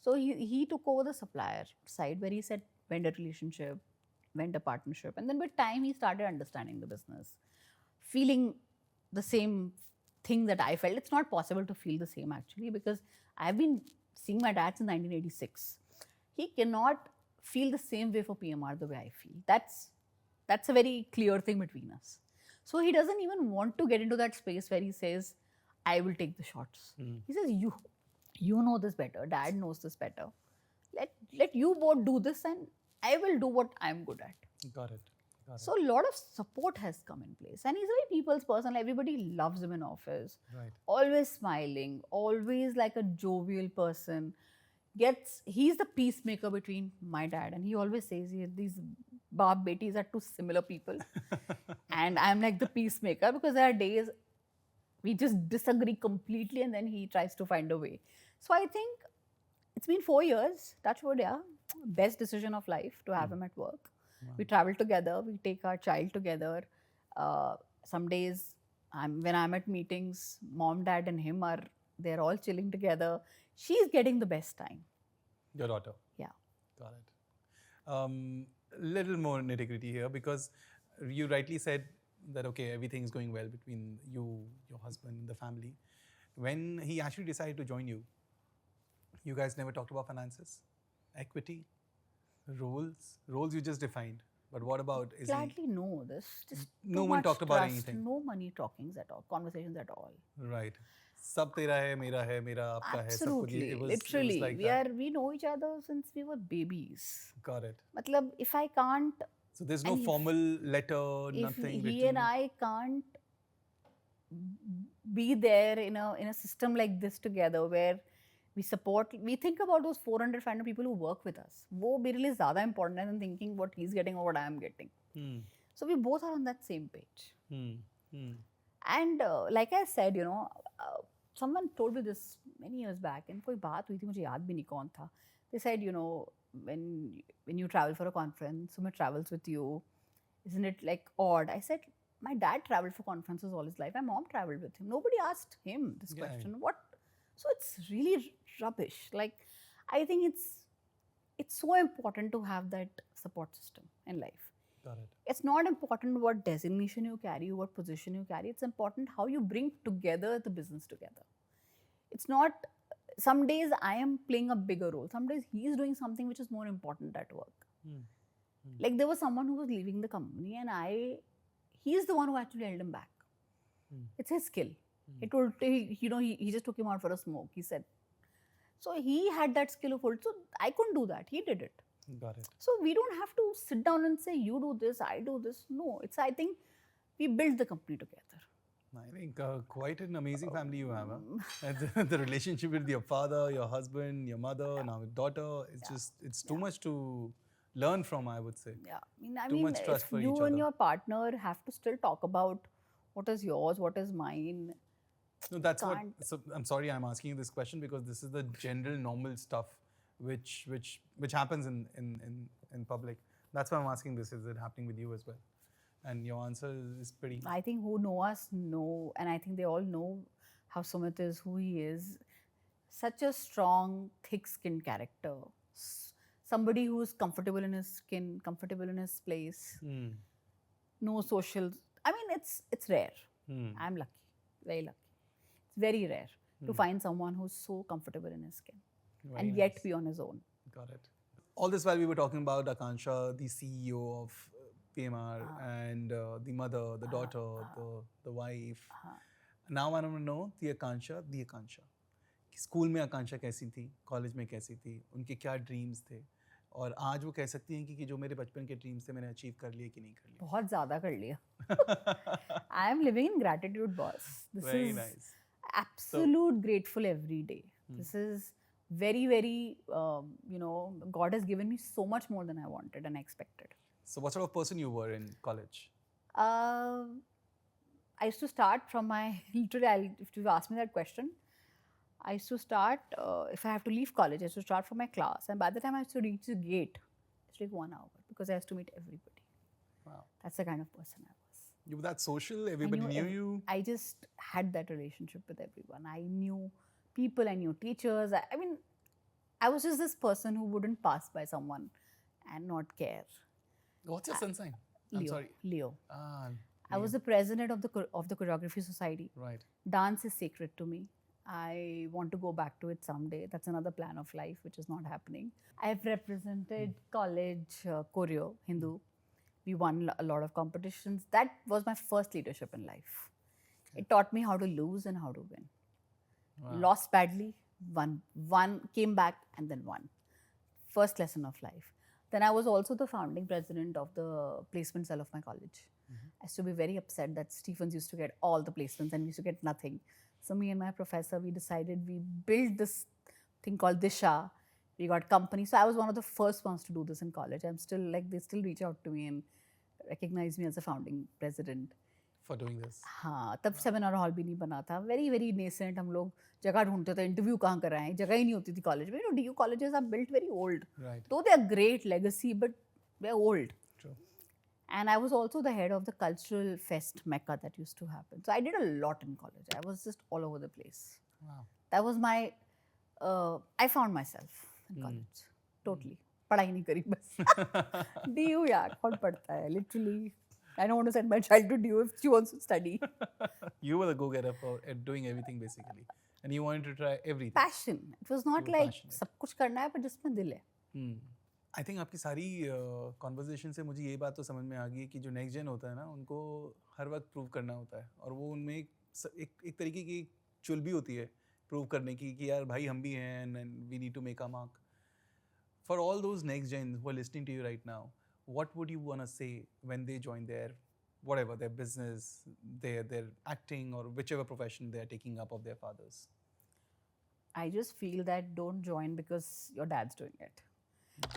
So he took over the supplier side, where he said vendor relationship, vendor partnership, and then with time he started understanding the business, feeling the same thing that I felt. It's not possible to feel the same actually, because I've been seeing my dad since 1986. He cannot feel the same way for PMR the way I feel. That's a very clear thing between us. So he doesn't even want to get into that space where he says, I will take the shots. He says, you know this better. Dad knows this better. Let you both do this and I will do what I'm good at. Got it. So a lot of support has come in place. And he's a very people's person. Everybody loves him in office. Right. Always smiling, always like a jovial person. He's the peacemaker between my dad. And he always says, these baap betis are two similar people. And I'm like the peacemaker, because there are days we just disagree completely and then he tries to find a way. So I think it's been 4 years, touch wood, yeah. Best decision of life to have him at work. Wow. We travel together, we take our child together. Some days, when I'm at meetings, mom, dad and him are They're all chilling together. She's getting the best time. Your daughter. Yeah. Got it. Little more nitty-gritty here, because you rightly said that, okay, everything's going well between you, your husband, the family. When he actually decided to join you, you guys never talked about finances, equity, roles you just defined. But what about, is he, Gladly no. There's just No too one much talked about trust, anything. No money talkings at all, conversations at all. right? सब तेरा है, मेरा है, मेरा आपका है, सब कुछ. Absolutely, It was literally. like that. We know each other since we were babies. Got it. Matlab, if I can't, So there's no And if- formal letter, if nothing he written. and I can't be there in a system like this together where we think about those 400, 500 people who work with us. वो मेरे लिए ज़्यादा important है than thinking what he's getting or what I am getting. Hmm. So we both are on that same page. Hmm. Hmm. And like I said, someone told me this many years back, and कोई बात हुई थी, मुझे याद भी नहीं कौन था. They said, when you travel for a conference, Sumit travels with you, isn't it like odd? I said, my dad traveled for conferences all his life. My mom traveled with him. Nobody asked him this Yeah. question. What? So it's really rubbish. Like, I think it's so important to have that support system in life. Got it. It's not important what designation you carry, what position you carry. It's important how you bring together the business together. It's not, some days I am playing a bigger role. Some days he is doing something which is more important at work. Like there was someone who was leaving the company and he is the one who actually held him back. It's his skill. He just took him out for a smoke, he said. So he had that skill of hold. So I couldn't do that. He did it. Got it. So we don't have to sit down and say, you do this, I do this. No, I think we build the company together. I think quite an amazing family you have. Huh? And the relationship with your father, your husband, your mother, now your daughter, it's too much to learn from, I would say. Yeah, Too much trust if for you each and other. your partner have to still talk about what is yours, what is mine. No, that's what. Can't. So I'm sorry, I'm asking you this question because this is the general normal stuff which happens in public. That's why I'm asking this. Is it happening with you as well? And your answer is pretty. I think who know us know, and I think they all know how Sumit is, who he is. Such a strong, thick-skinned character. Somebody who's comfortable in his skin, comfortable in his place. No social. I mean, it's rare. I'm lucky, very lucky. It's very rare to find someone who's so comfortable in his skin and yet be on his own. Got it. All this while we were talking about Akansha, the CEO of PMR, and the mother, the daughter, the wife. Now I want to know the Akansha. कि school में आकांक्षा कैसी थी, college में कैसी थी, उनके क्या dreams थे, और आज वो कह सकती हैं कि जो मेरे बचपन के ड्रीम्स थे मैंने अचीव कर लिए कि नहीं कर लिए. बहुत ज़्यादा कर लिया. I am living in gratitude, boss. This Very is nice. absolute grateful every day. This is very, very, God has given me so much more than I wanted and expected. So what sort of person you were in college? I used to start from literally, if you ask me that question, I used to start, if I have to leave college, I used to start from my class. And by the time I used to reach the gate, it took 1 hour because I used to meet everybody. Wow. That's the kind of person I was. You were that social? Everybody knew you? I just had that relationship with everyone. I knew people, I knew teachers. I mean, I was just this person who wouldn't pass by someone and not care. What's your sun sign? I'm sorry. Leo. Ah, I was the president of the Choreography Society. right. Dance is sacred to me. I want to go back to it someday. That's another plan of life, which is not happening. I've represented college choreo, Hindu. We won a lot of competitions. That was my first leadership in life. It taught me how to lose and how to win. Wow. Lost badly, won, came back and then won. First lesson of life. Then I was also the founding president of the placement cell of my college. I used to be very upset that Stephens used to get all the placements and we used to get nothing. So me and my professor, we decided we built this thing called Disha. We got company. So I was one of the first ones to do this in college. I'm still like, they still reach out to me and recognize me as a founding president. For doing this. हाँ, तब seminar hall भी नहीं बना था. Very, very nascent. हम लोग जगह ढूंढते थे. इंटरव्यू कहाँ कराएं? जगह ही नहीं होती थी कॉलेज में. DU colleges are built very old. Right. Though they are great legacy, but they're old. True. And I was also the head of the cultural fest mecca that used to happen. So I did a lot in college. I was just all over the place. Wow. That was my I found myself in college. Totally. पढ़ाई नहीं करी बस. DU यार कौन पढ़ता है? Literally, I don't want to send my child to DU if she wants to study. You were the go-getter for doing everything basically, and you wanted to try everything. Passion. It was not You were like passionate. सब कुछ करना है पर जिसमें दिल है. I think आपकी सारी कॉन्वर्जेशन से मुझे ये बात तो समझ में आ गई है कि जो नेक्स्ट जेन होता है ना उनको हर वक्त प्रूव करना होता है और वो उनमें एक तरीके की चुल भी होती है प्रूव करने की कि यार भाई हम भी हैं and we need to make a mark for all those next gen who are listening to you right now what would you want to say when they join their whatever their business their acting or whichever profession they are taking up of their fathers? I just feel that don't join because your dad's doing it.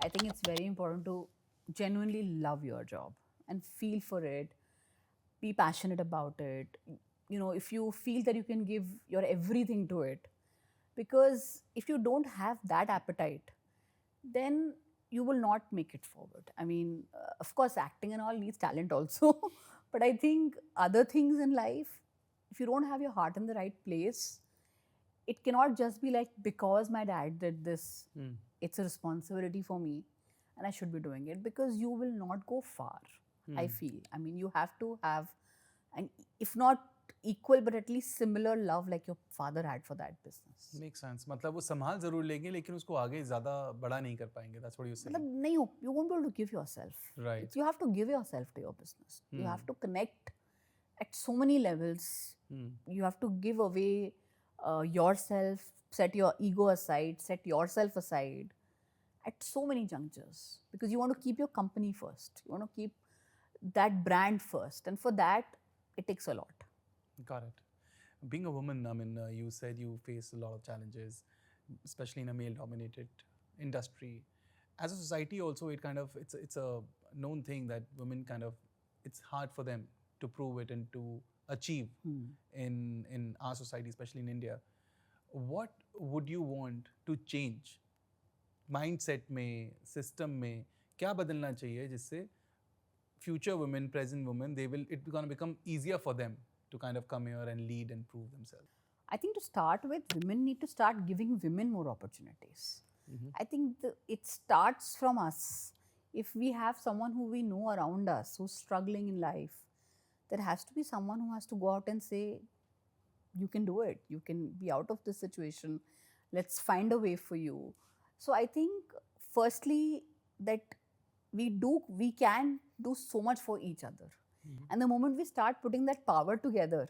I think it's very important to genuinely love your job and feel for it, be passionate about it. You know, if you feel that you can give your everything to it, because if you don't have that appetite, then you will not make it forward. I mean, of course, acting and all needs talent also, but I think other things in life, if you don't have your heart in the right place, it cannot just be like because my dad did this, it's a responsibility for me and I should be doing it, because you will not go far. I feel. I mean, you have to have, and if not equal, but at least similar love like your father had for that business. Makes sense. मतलब वो संभाल जरूर लेंगे लेकिन उसको आगे ज़्यादा बड़ा नहीं कर पाएंगे. That's what you say. मतलब नहीं हो, you won't be able to give yourself. Right. You have to give yourself to your business. You have to connect at so many levels. You have to give away yourself, set your ego aside, set yourself aside at so many junctures, because you want to keep your company first. You want to keep that brand first, and for that, it takes a lot. Got it. Being a woman, I mean, you said you face a lot of challenges, especially in a male-dominated industry. As a society, also, it's a known thing that women it's hard for them to prove it and to achieve in our society, especially in India. What would you want to change? Mindset में, system में, क्या बदलना चाहिए जिससे future women, present women, it's going to become easier for them to kind of come here and lead and prove themselves? I think to start with, women need to start giving women more opportunities. I think it starts from us. If we have someone who we know around us who's struggling in life, there has to be someone who has to go out and say, you can do it. You can be out of this situation. Let's find a way for you. So I think firstly that we can do so much for each other. And the moment we start putting that power together,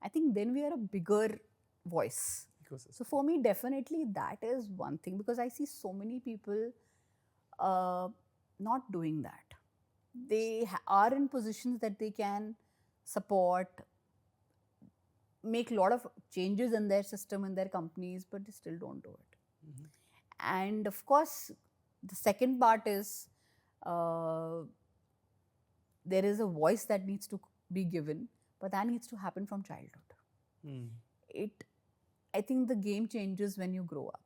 I think then we are a bigger voice. So for me, definitely that is one thing, because I see so many people not doing that. They are in positions that they can support, make a lot of changes in their system, in their companies, but they still don't do it. And of course, the second part is there is a voice that needs to be given, but that needs to happen from childhood. I think the game changes when you grow up.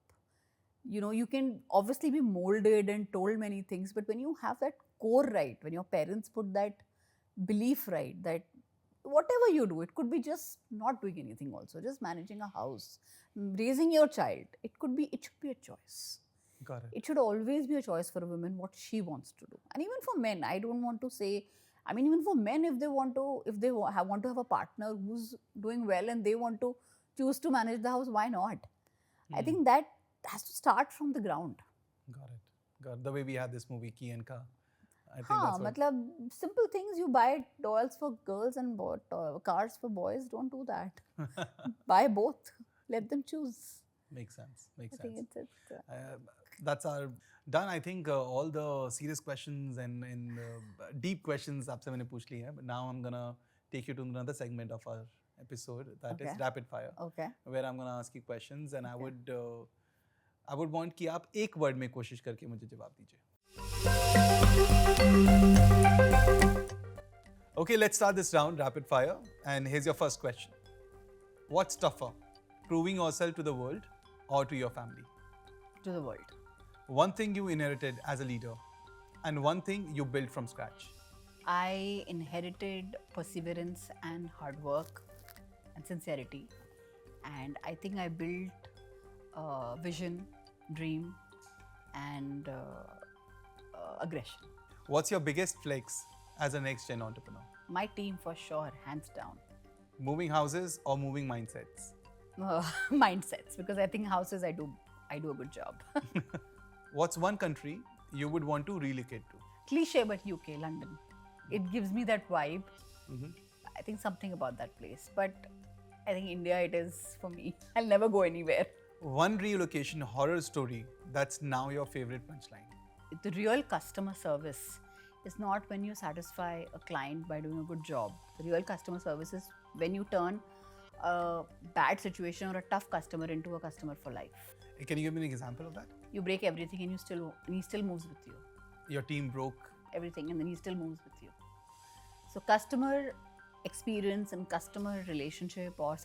You know, you can obviously be molded and told many things, but when you have that core right, when your parents put that belief right, that whatever you do, it could be just not doing anything also, just managing a house, raising your child, it should be a choice. Got it. It should always be a choice for a woman what she wants to do. And even for men, I don't want to say, I mean, even for men, if they want to have a partner who's doing well and they want to choose to manage the house, why not? I think that has to start from the ground. Got it. The way we had this movie, Ki and Ka. I think Haan, that's what... matlab, simple things, you buy dolls for girls and cars for boys, don't do that. Buy both. Let them choose. Makes sense. I think That's our done. I think all the serious questions and deep questions आपसे मैंने पूछ ली हैं. But now I'm gonna take you to another segment of our episode, that is rapid fire. Okay. Where I'm gonna ask you questions and I would want कि आप एक word में कोशिश करके मुझे जवाब दीजिए. Okay, let's start this round, rapid fire. And here's your first question. What's tougher, proving yourself to the world or to your family? To the world. One thing you inherited as a leader and one thing you built from scratch. I inherited perseverance and hard work and sincerity. and I think I built vision, dream, and aggression. What's your biggest flex as a next gen entrepreneur? My team for sure, hands down. Moving houses or moving mindsets? Mindsets, because I think houses I do a good job. What's one country you would want to relocate to? Cliche, but UK, London. It gives me that vibe. I think something about that place. But I think India it is for me. I'll never go anywhere. One relocation horror story that's now your favorite punchline. The real customer service is not when you satisfy a client by doing a good job. The real customer service is when you turn a bad situation or a tough customer into a customer for life. Can you give me an example of that? You break everything and he still moves with you. Your team broke. Everything and then he still moves with you. So customer experience and customer relationship or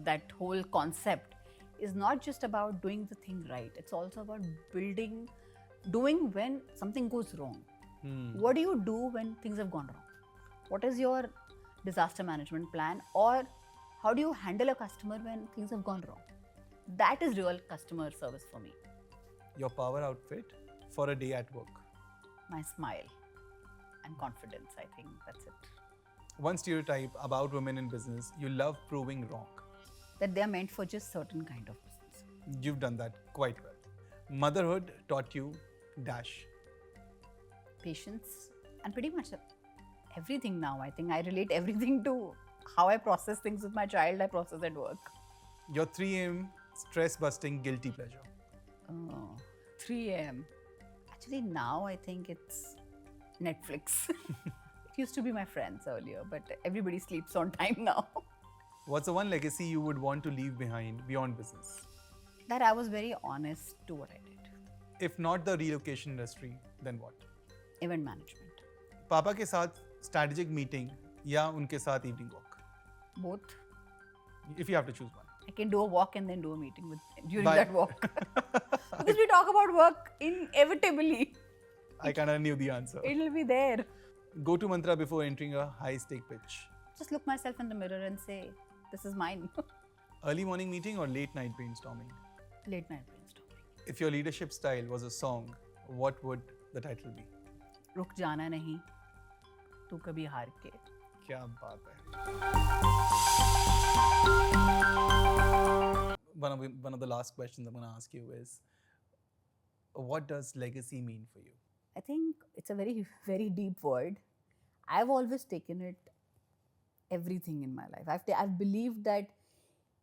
that whole concept is not just about doing the thing right. It's also about doing when something goes wrong. What do you do when things have gone wrong? What is your disaster management plan, or how do you handle a customer when things have gone wrong? That is real customer service for me. Your power outfit for a day at work. My smile and confidence, I think that's it. One stereotype about women in business you love proving wrong. That they are meant for just certain kind of business. You've done that quite well. Motherhood taught you dash. Patience and pretty much everything now. I think I relate everything to how I process things with my child, I process at work. Your 3 a.m. stress busting guilty pleasure. 3 a.m. Actually, now I think it's Netflix. It used to be my friends earlier, but everybody sleeps on time now. What's the one legacy you would want to leave behind beyond business? That I was very honest to what I did. If not the relocation industry, then what? Event management. पापा के साथ strategic meeting या उनके साथ evening walk? Both. If you have to choose one. I can do a walk and then do a meeting during Bye. that walk. Because we talk about work inevitably. I kind of knew the answer. It'll be there. Go-to mantra before entering a high-stake pitch. Just look myself in the mirror and say, this is mine. Early morning meeting or late night brainstorming? Late night brainstorming. If your leadership style was a song, what would the title be? रुक जाना नहीं, तू कभी हार के. क्या बात है. One of the last questions I'm going to ask you is, what does legacy mean for you? I think it's a very, very deep word. I've always taken it everything in my life. I've believed that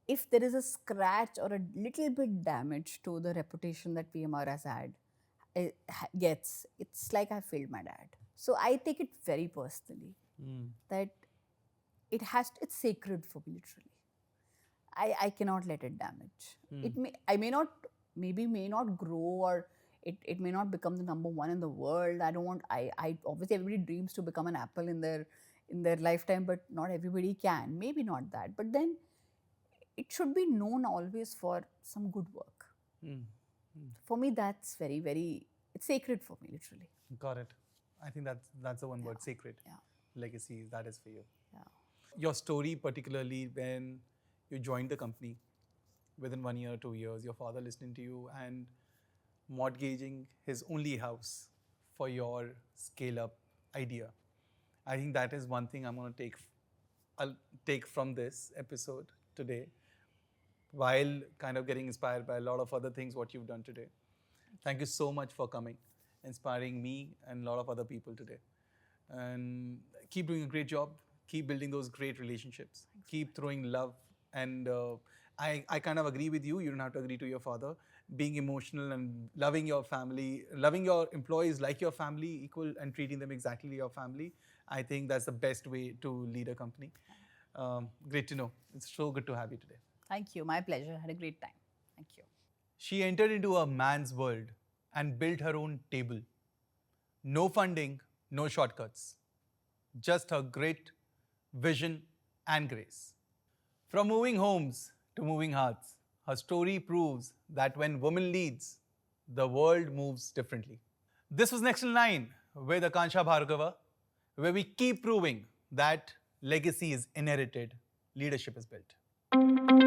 if there is a scratch or a little bit damage to the reputation that PMR has had, it's like I failed my dad. So I take it very personally that it's sacred for me, literally. I cannot let it damage. I may not grow, or it may not become the number one in the world. I obviously everybody dreams to become an Apple in their lifetime, but not everybody can. Maybe not that, but then it should be known always for some good work. For me, that's very, very, it's sacred for me, literally. Got it. I think that's the one word, sacred. Yeah. Legacy, that is for you. Yeah. Your story, particularly when you joined the company, within 1 year, 2 years, your father listening to you and mortgaging his only house for your scale-up idea. I think that is one thing I'll take from this episode today, while kind of getting inspired by a lot of other things what you've done today. Thank you so much for coming, inspiring me and a lot of other people today. And keep doing a great job. Keep building those great relationships. Keep throwing love. And I kind of agree with you. You don't have to agree to your father. Being emotional and loving your family, loving your employees like your family, equal, and treating them exactly like your family. I think that's the best way to lead a company. Great to know. It's so good to have you today. Thank you. My pleasure. Had a great time. Thank you. She entered into a man's world and built her own table. No funding, no shortcuts. Just her grit, vision, and grace. From moving homes to moving hearts, her story proves that when woman leads, the world moves differently. This was Next in Line with Akansha Bhargava, where we keep proving that legacy is inherited, leadership is built.